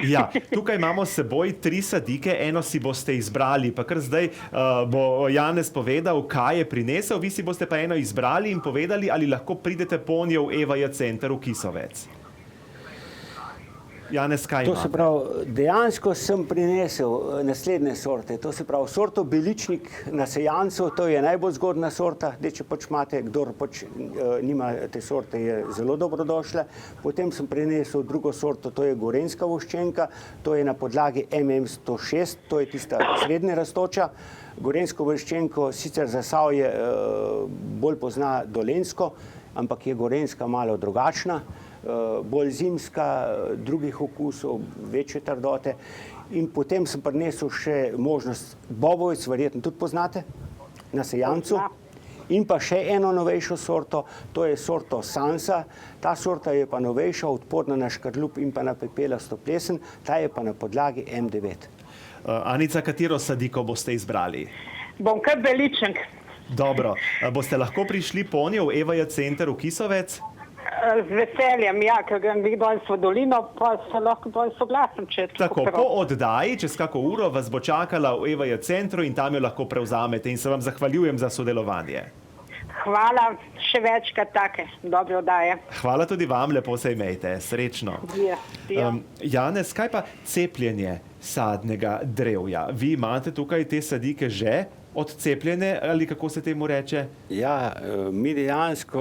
Ja, tukaj imamo s seboj 3 sadike, eno si boste izbrali, pa kar zdaj bo Janez povedal, kaj je prinesel, vi si boste pa eno izbrali in povedali, ali lahko pridete ponjo v EVJ center v Kisovec. Janez, kaj To se pravi, dejansko sem prinesel naslednje sorte. To se pravi, sorto Beličnik na sejancu, to je najbolj zgodna sorta, če pač imate, kdor pač nima te sorte, je zelo dobrodošla. Potem sem prinesel drugo sorto, to je Gorenjska voščenka, to je na podlagi MM106, to je tista srednje rastoča. Gorenjsko voščenko sicer Zasavje bolj pozna Dolenjsko, ampak je Gorenjska malo drugačna. Bolj zimska, drugih okusov, večje trdote. In potem sem prinesel še možnost Bobovec, verjetno tudi poznate, na sejancu. In pa še eno novejšo sorto, to je sorto Sansa. Ta sorta je pa novejša, odporna na škrljup in pa na pepelasto plesen, ta je pa na podlagi M9. Anica, katero sadiko boste izbrali? Bom kar Beličnik. Dobro, boste lahko prišli ponjo v EVJ center v Kisovec? Z veseljem, ja, ker grem danes v dolino, pa se lahko bolj soglasim, če je tako. Po oddaji, čez kako uro, vas bo čakala v EVJ centru in tam jo lahko prevzamete in se vam zahvaljujem za sodelovanje. Hvala, še večkrat take dobre oddaje. Hvala tudi vam, lepo se imejte, srečno. Janez, kaj pa cepljenje sadnega drevja? Vi imate tukaj te sadike že odcepljene ali kako se temu reče? Ja, mi dejansko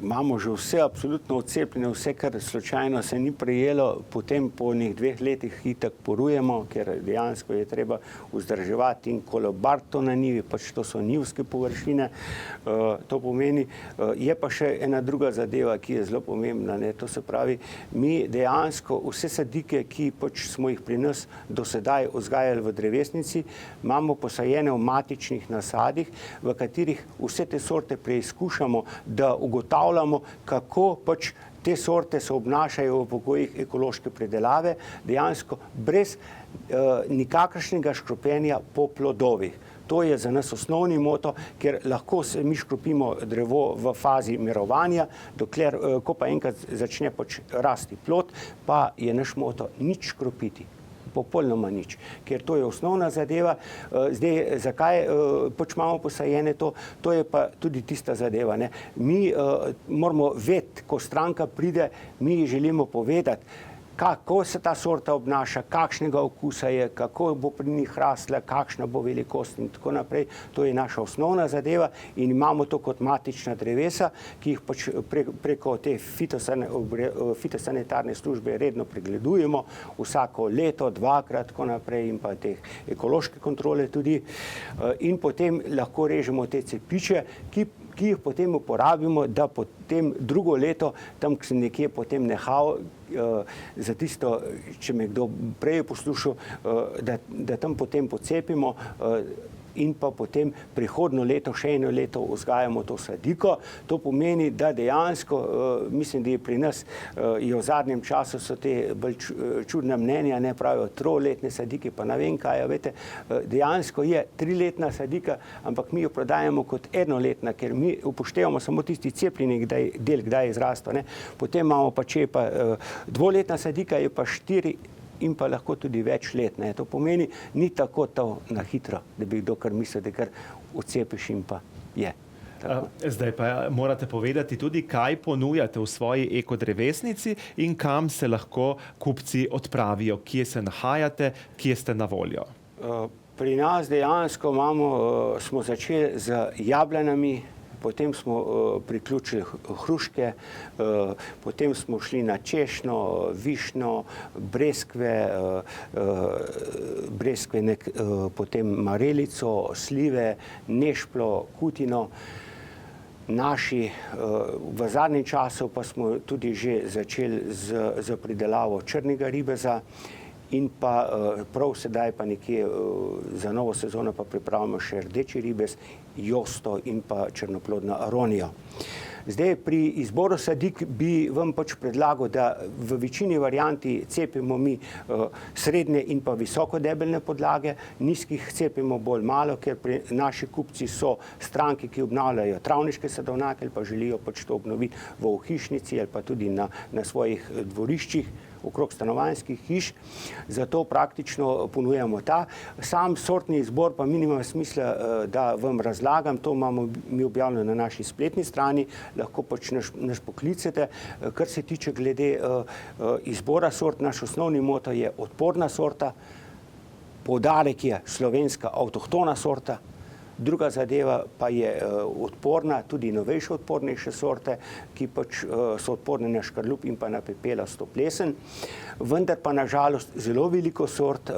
imamo že vse absolutno odcepljene, vse, kar slučajno se ni prijelo, potem po 2 letih itak porujemo, ker dejansko je treba vzdrževati in kolobariti to na njivi, pač to so njivske površine. To pomeni, je pa še ena druga zadeva, ki je zelo pomembna, ne, to se pravi, mi dejansko vse sadike, ki pač smo jih pri nas do sedaj vzgajali v drevesnici, imamo posajene v matičnih nasadih, v katerih vse te sorte preizkušamo, da ugotavljamo, kako pač te sorte se obnašajo v pogojih ekološke predelave, dejansko brez nikakršnega škropljenja po plodovih. To je za nas osnovni moto, ker lahko se mi škropimo drevo v fazi mirovanja, dokler, ko pa enkrat začne rasti plod, pa je naš moto nič škropiti. Popolnoma nič, ker to je osnovna zadeva. Zdaj, zakaj imamo posajene to? To je pa tudi tista zadeva. Ne? Mi moramo vedeti, ko stranka pride, mi želimo povedati, kako se ta sorta obnaša, kakšnega okusa je, kako bo pri njih rasla, kakšna bo velikost in tako naprej. To je naša osnovna zadeva in imamo to kot matična drevesa, ki jih preko te fitosanitarne službe redno pregledujemo, vsako leto, dvakrat, tako naprej in pa te ekološke kontrole tudi. In potem lahko režemo te cepiče, ki jih potem uporabimo, da potem drugo leto, tam, ki sem nekje potem nehal, za tisto, če me kdo prej poslušal, da tam potem pocepimo in pa potem prihodno leto, še eno leto vzgajamo to sadiko. To pomeni, da dejansko, mislim, da je pri nas, v zadnjem času so te bolj čudna mnenja, ne pravijo troletne sadike, pa ne vem kaj, veste, dejansko je 3-letna sadika, ampak mi jo prodajamo kot enoletna, ker mi upoštevamo samo tisti cepljeni del, kdaj je izrastel, ne. Potem imamo pa, če je pa 2-letna sadika, je pa 4 in pa lahko tudi več let. Ne. To pomeni, ni tako to na hitro, da bi kdo kar mislil, da kar odcepiš in pa je. Zdaj pa morate povedati tudi, kaj ponujate v svoji ekodrevesnici in kam se lahko kupci odpravijo, kje se nahajate, kje ste na voljo. Pri nas dejansko smo začeli z jablanami, potem smo priključili hruške, potem smo šli na češnjo, višnjo, breskve, potem marelico, slive, nešplo, kutino. V zadnjem času pa smo tudi že začeli z pridelavo črnega ribeza in pa prav sedaj pa nekje za novo sezono pa pripravimo še rdeči ribez, josto in pa črnoplodno aronijo. Zdaj, pri izboru sadik bi vam predlagal, da v večini varianti cepimo mi srednje in pa visokodebelne podlage, nizkih cepimo bolj malo, ker naši kupci so stranke, ki obnavljajo travniške sadovnjake ali pa želijo to obnoviti v hišnici ali pa tudi na svojih dvoriščih, okrog stanovanjskih hiš, zato praktično ponujamo ta. Sam sortni izbor pa mi nima smisla, da vam razlagam, to imamo mi objavljeno na naši spletni strani, lahko nas poklicate. Kar se tiče glede izbora sort, naš osnovni moto je odporna sorta, poudarek je slovenska avtohtona sorta, druga zadeva pa je odporna, tudi novejše odpornejše sorte, ki so odporne na škarljup in pa na pepelasto plesen. Vendar pa nažalost zelo veliko sort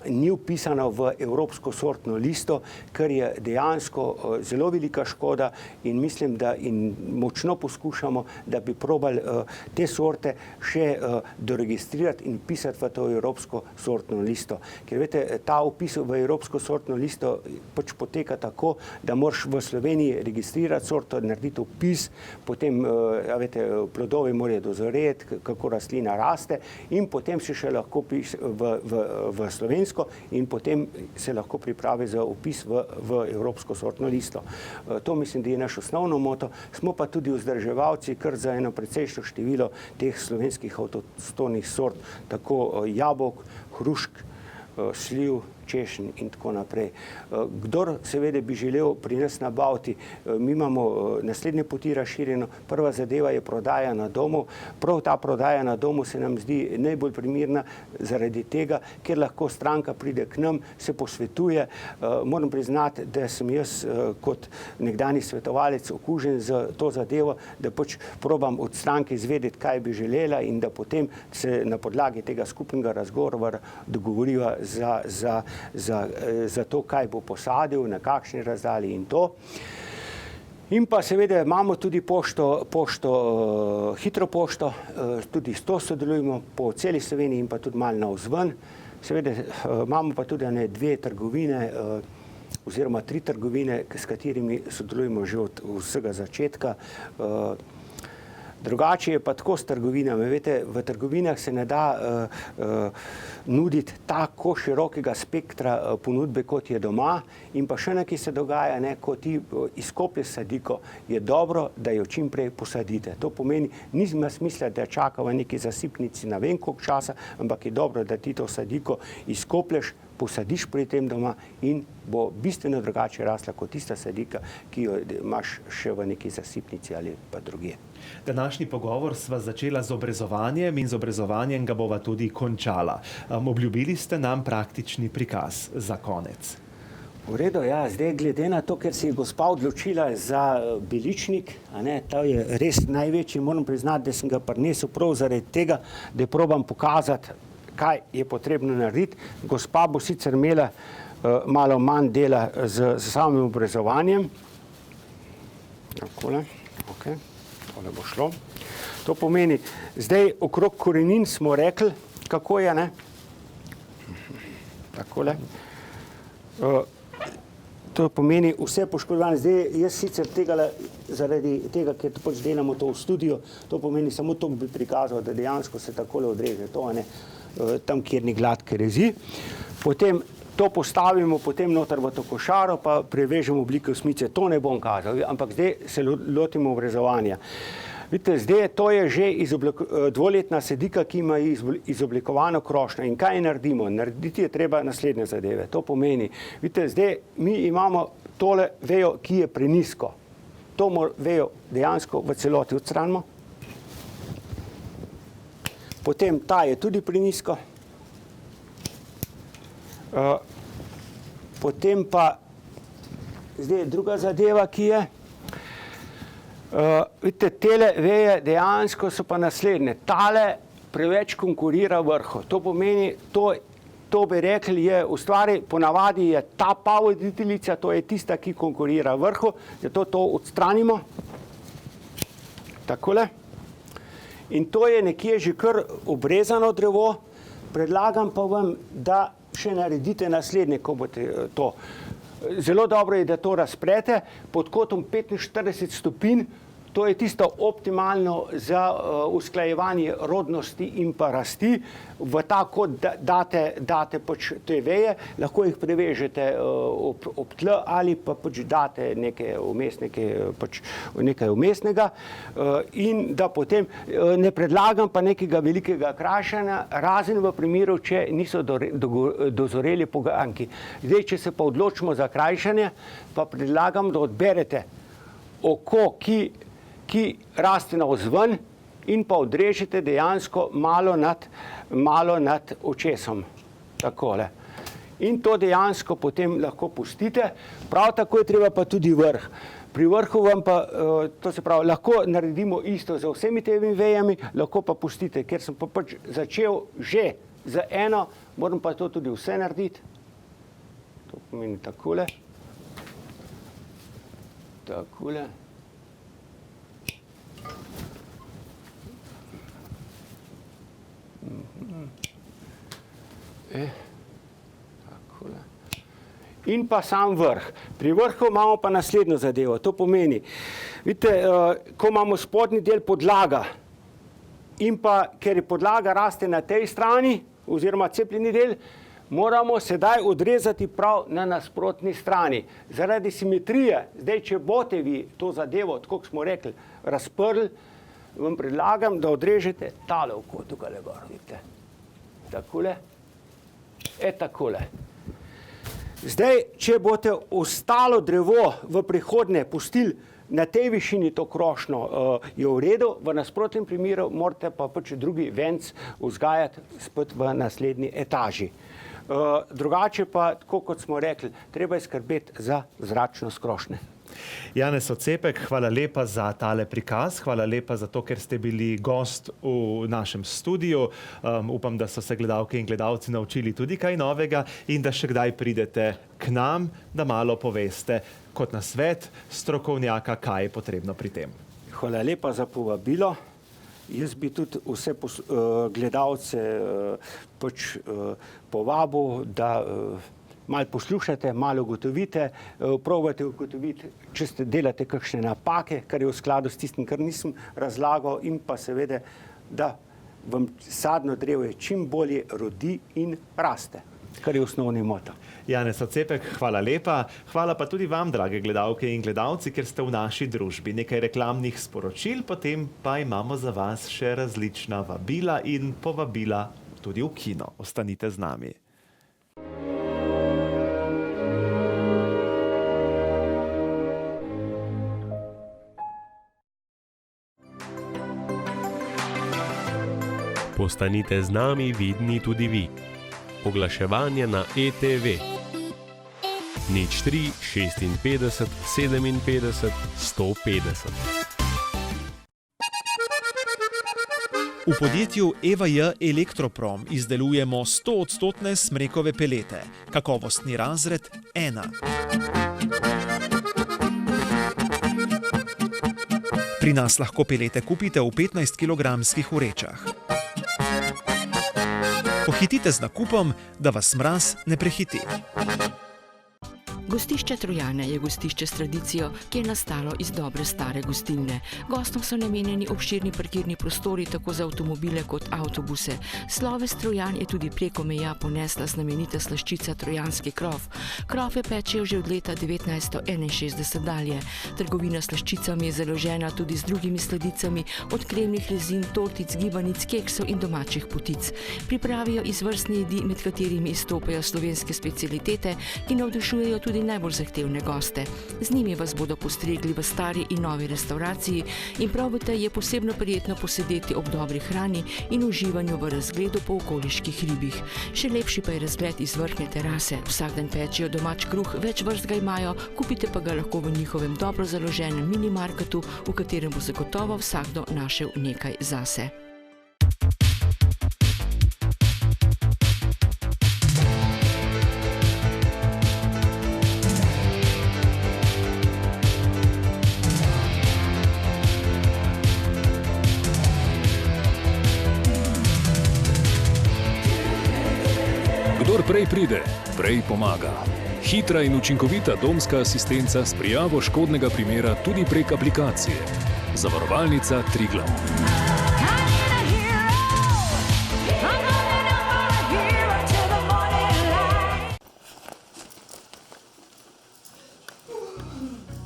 ni vpisano v Evropsko sortno listo, kar je dejansko zelo velika škoda in mislim, da močno poskušamo, da bi probali te sorte še doregistrirati in vpisati v to Evropsko sortno listo. Ker veste, ta vpis v Evropsko sortno listo poteka tako, da moraš v Sloveniji registrirati sorto, narediti vpis, potem plodovi morajo dozoreti, kako rastlina raste in potem se še lahko vpis v slovensko in potem se lahko pripravi za vpis v Evropsko sortno listo. To mislim, da je naš osnovno moto. Smo pa tudi vzdrževalci kar za eno precejšnjo število teh slovenskih avtohtonih sort, tako jabolk, hrušk, sliv, češenj in tako naprej. Kdor seveda bi želel pri nas nabaviti, mi imamo naslednje poti razširjeno. Prva zadeva je prodaja na domu. Prav ta prodaja na domu se nam zdi najbolj primerna zaradi tega, ker lahko stranka pride k nam, se posvetuje. Moram priznati, da sem jaz kot nekdanji svetovalec okužen z to zadevo, da probam od stranke izvedeti, kaj bi želela in da potem se na podlagi tega skupnega razgovora dogovoriva za to, kaj bo posadil, na kakšni razdalji in to. In pa seveda imamo tudi hitro pošto, tudi s to sodelujemo po celi Sloveniji in pa tudi malo navzven. Seveda imamo pa tudi 2 trgovine oziroma 3 trgovine, s katerimi sodelujemo že od vsega začetka. Drugače je pa tako s trgovinami. Veste, v trgovinah se ne da nuditi tako širokega spektra ponudbe, kot je doma. In pa še nekaj se dogaja, ne, ko ti izkoplješ sadiko, je dobro, da jo čim prej posadite. To pomeni, nima smisla, da čaka v neki zasipnici na vem koliko časa, ampak je dobro, da ti to sadiko izkoplješ, posadiš pri tem doma in bo bistveno drugače rasla kot tista sadika, ki jo imaš še v neki zasipnici ali pa drugje. Današnji pogovor sva začela z obrezovanjem in z obrezovanjem ga bova tudi končala. Obljubili ste nam praktični prikaz za konec. V redu, ja, zdaj glede na to, ker si je gospa odločila za biličnik, a ne, to je res največji, moram priznati, da sem ga prinesel prav zaradi tega, da probam pokazati, kaj je potrebno narediti. Gospa bo sicer imela malo manj dela z samim obrezovanjem. Takole, ok, tole bo šlo. To pomeni, zdaj okrog korenin smo rekli, kako je, ne? Takole. To pomeni vse poškodovane. Zdaj, jaz sicer tega, zaradi tega, ker pač delamo to v studiu, to pomeni samo to bi prikazal, da dejansko se takole odreže, to ne, tam, kjer ni gladke rezi. Potem to postavimo potem noter v to košaro, pa prevežemo oblike osmice. To ne bom kazal, ampak zdaj se lotimo obrezovanja. Vidite, zdaj to je že dvoletna sadika, ki ima izoblikovano krošnjo. In kaj naredimo? Narediti je treba naslednje zadeve. To pomeni, vidite, zdaj mi imamo tole vejo, ki je prenizko. To vejo dejansko v celoti odstranimo. Potem ta je tudi prenizko. Potem pa zdaj druga zadeva, ki je. Vidite, tele veje dejansko so pa naslednje. Tale preveč konkurira vrhu. To pomeni, to bi rekli, je v stvari, ponavadi je ta pavoditeljica, to je tista, ki konkurira vrhu, zato to odstranimo. Takole. In to je nekje že kar obrezano drevo. Predlagam pa vam, da še naredite naslednje, ko boste to. Zelo dobro je, da to razprete pod kotom 45 stopinj. To je tisto optimalno za usklajevanje rodnosti in pa rasti. V ta kot date pač te veje, lahko jih prevežete ob tle ali pa pač date nekaj vmesnega in da potem ne predlagam pa nekega velikega krašanja, razen v primeru, če niso dozoreli poganjki. Zdaj, če se pa odločimo za krajšanje, pa predlagam, da odberete oko, ki raste navzven in pa odrežete dejansko malo nad očesom. Takole. In to dejansko potem lahko pustite. Prav tako je treba pa tudi vrh. Pri vrhu vam pa, to se pravi, lahko naredimo isto z vsemi temi vejami, lahko pa pustite, ker sem pa pač začel že z eno, moram pa to tudi vse narediti. To pomeni takole. Takole. In pa sam vrh. Pri vrhu imamo pa naslednjo zadevo. To pomeni, vidite, ko imamo spodnji del podlaga in pa, ker je podlaga raste na tej strani, oziroma cepljeni del, moramo sedaj odrezati prav na nasprotni strani. Zaradi simetrije, zdaj, če boste vi to zadevo, tako smo rekli, razprli, vam predlagam, da odrežete tale oko, tukaj gor, vidite. Takole. Takole. Zdaj, če boste ostalo drevo v prihodnje pustili na tej višini to krošnjo, je v redu, v nasprotnem primeru morate pa pač drugi venc vzgajati spet v naslednji etaži. Drugače pa, tako kot smo rekli, treba je skrbeti za zračnost krošnje. Janez Ocepek, hvala lepa za tale prikaz, hvala lepa za to, ker ste bili gost v našem studiu. Upam, da so se gledalke in gledalci naučili tudi kaj novega in da še kdaj pridete k nam, da malo poveste kot nasvet strokovnjaka, kaj je potrebno pri tem. Hvala lepa za povabilo. Jaz bi tudi vse gledalce pač povabil, da malo poslušate, malo ugotovite, probajte ugotoviti, če ste delate kakšne napake, kar je v skladu s tistim, kar nisem razlagal, in pa seveda, da vam sadno drevje čim bolje rodi in raste, kar je osnovni moto. Janez Ocepek, hvala lepa. Hvala pa tudi vam, drage gledalke in gledalci, ker ste v naši družbi. Nekaj reklamnih sporočil, potem pa imamo za vas še različna vabila in povabila tudi v kino. Ostanite z nami. Postanite z nami vidni tudi vi. Oglaševanje na ETV. 03 56 57 150. V podjetju EVJ Elektroprom izdelujemo 100% smrekove pelete. Kakovostni razred 1. Pri nas lahko pelete kupite v 15-kilogramskih vrečah. Pohitite z nakupom, da vas mraz ne prehiti. Gostišče Trojane je gostišče s tradicijo, ki je nastalo iz dobre stare gostilne. Gostom so namenjeni obširni parkirni prostori tako za avtomobile kot avtobuse. Sloves Trojan je tudi preko meja ponesla znamenita slaščica Trojanski krof. Krofe pečejo že od leta 1961 dalje. Trgovina s slaščicami je založena tudi z drugimi sladicami, od kremnih rezin, tortic, gibanic, keksov in domačih potic. Pripravijo izvrstne jedi, med katerimi izstopajo slovenske specialitete, ki navdušujejo tudi najbolj zahtevne goste. Z njimi vas bodo postregli v stari in novi restavraciji in prav v tej je posebno prijetno posedeti ob dobri hrani in uživanju v razgledu po okoliških hribih. Še lepši pa je razgled iz vrhnje terase. Vsak dan pečijo domač kruh, več vrst ga imajo, kupite pa ga lahko v njihovem dobro založenem minimarketu, v katerem bo zagotovo vsakdo našel nekaj zase. Kdor prej pride, prej pomaga. Hitra in učinkovita domska asistenca s prijavo škodnega primera tudi prek aplikacije. Zavarovalnica Triglav.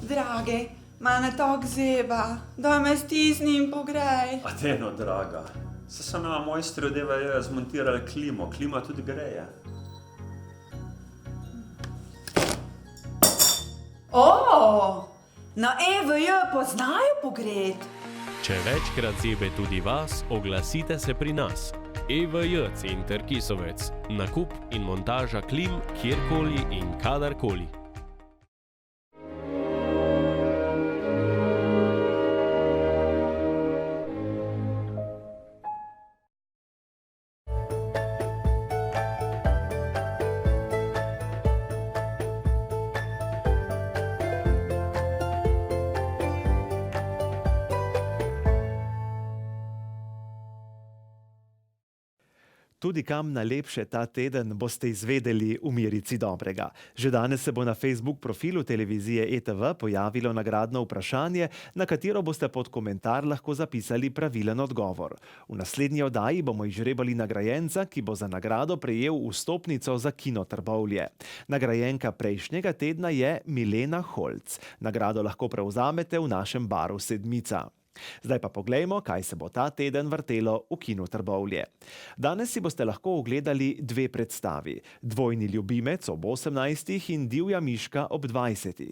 Dragi, mene tako zeba, daj me stisni in pogrej. A teno, draga, se so na mojstri od EVJ zmontirali klimo, klima tudi greje. Na EVJ poznajo pogret. Če večkrat zebe tudi vas, oglasite se pri nas. EVJ Center Kisovec. Nakup in montaža klim kjerkoli in kadarkoli. Tudi kam najlepše ta teden boste izvedeli v Mirici dobrega. Že danes se bo na Facebook profilu televizije ETV pojavilo nagradno vprašanje, na katero boste pod komentar lahko zapisali pravilen odgovor. V naslednji oddaji bomo izžrebali nagrajenca, ki bo za nagrado prejel vstopnico za Kino Trbovlje. Nagrajenka prejšnjega tedna je Milena Holc. Nagrado lahko prevzamete v našem baru Sedmica. Zdaj pa poglejmo, kaj se bo ta teden vrtelo v Kinu Trbovlje. Danes si boste lahko ogledali dve predstavi. Dvojni ljubimec ob 18. in Divja miška ob 20.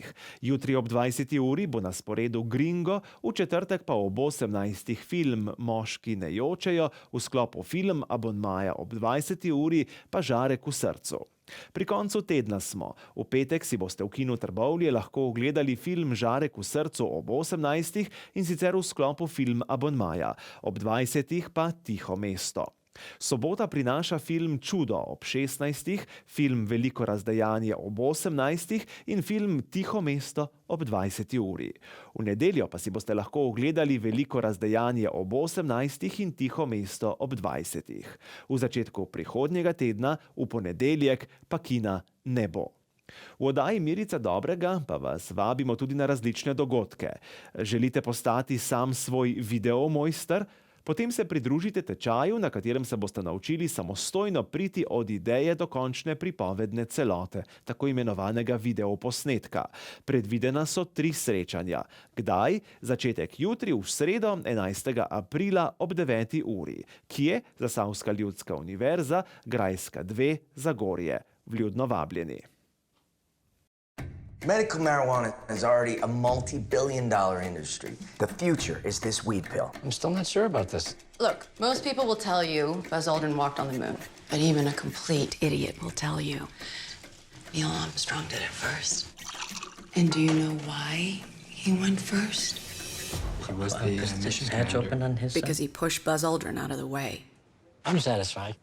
Jutri ob 20. uri bo na sporedu Gringo, v četrtek pa ob 18. film Moški ne jočejo, v sklopu film abonmaja ob 20. uri pa Žarek v srcu. Pri koncu tedna smo. V petek si boste v Kinu Trbovlje lahko ogledali film Žarek v srcu ob 18. in sicer v sklopu film abonmaja. Ob 20. pa Tiho mesto. Sobota prinaša film Čudo ob 16, film Veliko razdejanje ob 18 in film Tiho mesto ob 20 uri. V nedeljo pa si boste lahko ogledali Veliko razdejanje ob 18 in Tiho mesto ob 20. V začetku prihodnjega tedna, v ponedeljek, pa kina ne bo. V oddaji Mirica Dobrega pa vas vabimo tudi na različne dogodke. Želite postati sam svoj videomojster? Potem se pridružite tečaju, na katerem se boste naučili samostojno priti od ideje do končne pripovedne celote, tako imenovanega videoposnetka. Predvidena so 3 srečanja. Kdaj? Začetek jutri v sredo 11. aprila ob 9. uri. Kje? Zasavska ljudska univerza, Grajska 2, Zagorje. Vljudno vabljeni. Medical marijuana is already a multi-billion-dollar industry. The future is this weed pill. I'm still not sure about this. Look, most people will tell you Buzz Aldrin walked on the moon. But even a complete idiot will tell you Neil Armstrong did it first. And do you know why he went first? He was the mission hatch open on his Because he pushed Buzz Aldrin out of the way. I'm satisfied.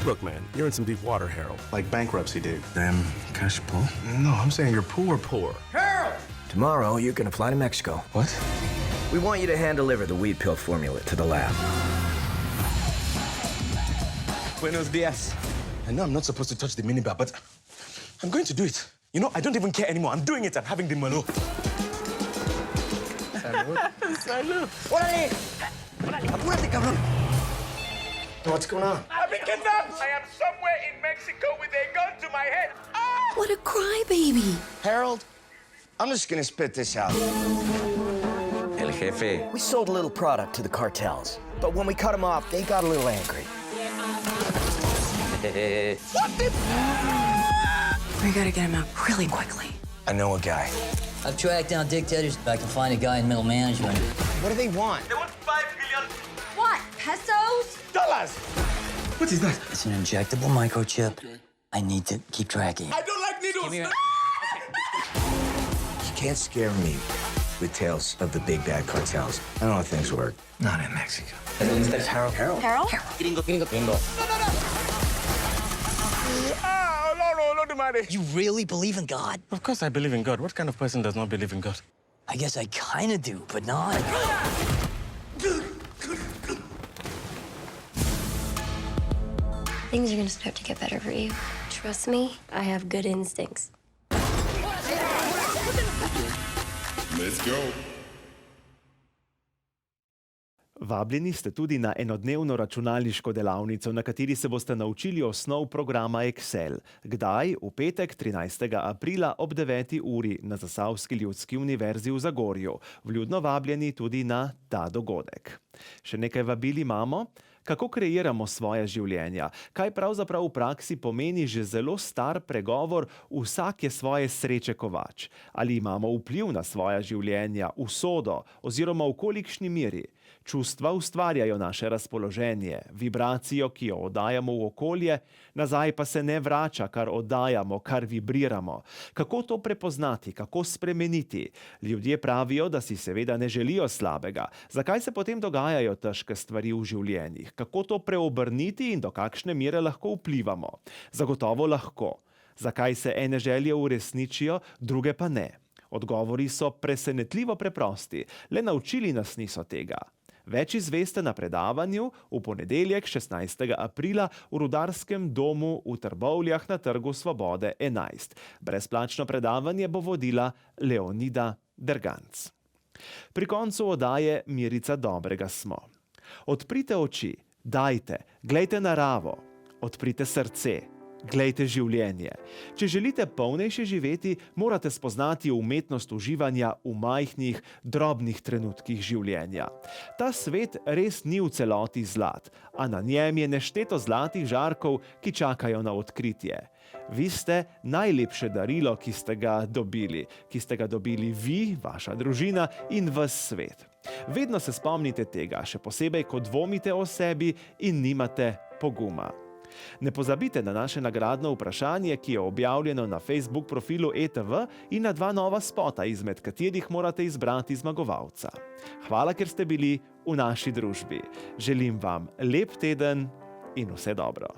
Look, man, you're in some deep water, Harold. Like bankruptcy, dude. Damn cash poor? No, I'm saying you're poor. Harold! Tomorrow, you're gonna fly to Mexico. What? We want you to hand-deliver the weed pill formula to the lab. Buenos dias. I know I'm not supposed to touch the minibar, but I'm going to do it. You know, I don't even care anymore. I'm doing it. I'm having the malo. Salud. Salud. ¡Órale! ¡Apúrate, cabrón! What's going on? I've been kidnapped! I am somewhere in Mexico with a gun to my head. Ah! What a crybaby! Harold, I'm just gonna spit this out. El jefe. We sold a little product to the cartels, but when we cut them off, they got a little angry. What the? We gotta get him out really quickly. I know a guy. I've tracked down dictators. I can find a guy in middle management. What do they want? They want 5 million. What? Pesos? Dollars! What is that? It's an injectable microchip. I need to keep tracking. I don't like needles. You can't scare me with tales of the big bad cartels. I know how things work. Not in Mexico. That's Harold. Harold? Harold? Gringo. Ah, no, madre. You really believe in God? Of course I believe in God. What kind of person does not believe in God? I guess I kind of do, but not. Things are gonna start to get better for you. Trust me, I have good instincts. Let's go. Vabljeni ste tudi na enodnevno računalniško delavnico, na kateri se boste naučili osnov programa Excel. Kdaj? V petek 13. aprila ob 9. uri na Zasavski ljudski univerzi v Zagorju. Vljudno vabljeni tudi na ta dogodek. Še nekaj vabil imamo? Kako kreiramo svoje življenja? Kaj pravzaprav v praksi pomeni že zelo star pregovor vsak je svoje sreče kovač? Ali imamo vpliv na svoja življenja, usodo oziroma v kolikšni meri? Čustva ustvarjajo naše razpoloženje, vibracijo, ki jo oddajamo v okolje, nazaj pa se ne vrača, kar oddajamo, kar vibriramo. Kako to prepoznati, kako spremeniti? Ljudje pravijo, da si seveda ne želijo slabega. Zakaj se potem dogajajo težke stvari v življenjih? Kako to preobrniti in do kakšne mere lahko vplivamo? Zagotovo lahko. Zakaj se ene želje uresničijo, druge pa ne? Odgovori so presenetljivo preprosti, le naučili nas niso tega. Več izveste na predavanju v ponedeljek 16. aprila v Rudarskem domu v Trbovljah na Trgu Svobode 11. Brezplačno predavanje bo vodila Leonida Derganc. Pri koncu oddaje Mirica Dobrega smo. Odprite oči, dajte, glejte naravo, odprite srce. Glejte življenje. Če želite polnejše živeti, morate spoznati umetnost uživanja v majhnih, drobnih trenutkih življenja. Ta svet res ni v celoti zlat, a na njem je nešteto zlatih žarkov, ki čakajo na odkritje. Vi ste najlepše darilo, ki ste ga dobili vi, vaša družina in ves svet. Vedno se spomnite tega, še posebej, ko dvomite o sebi in nimate poguma. Ne pozabite na naše nagradno vprašanje, ki je objavljeno na Facebook profilu ETV in na 2 nova spota, izmed katerih morate izbrati zmagovalca. Hvala, ker ste bili v naši družbi. Želim vam lep teden in vse dobro.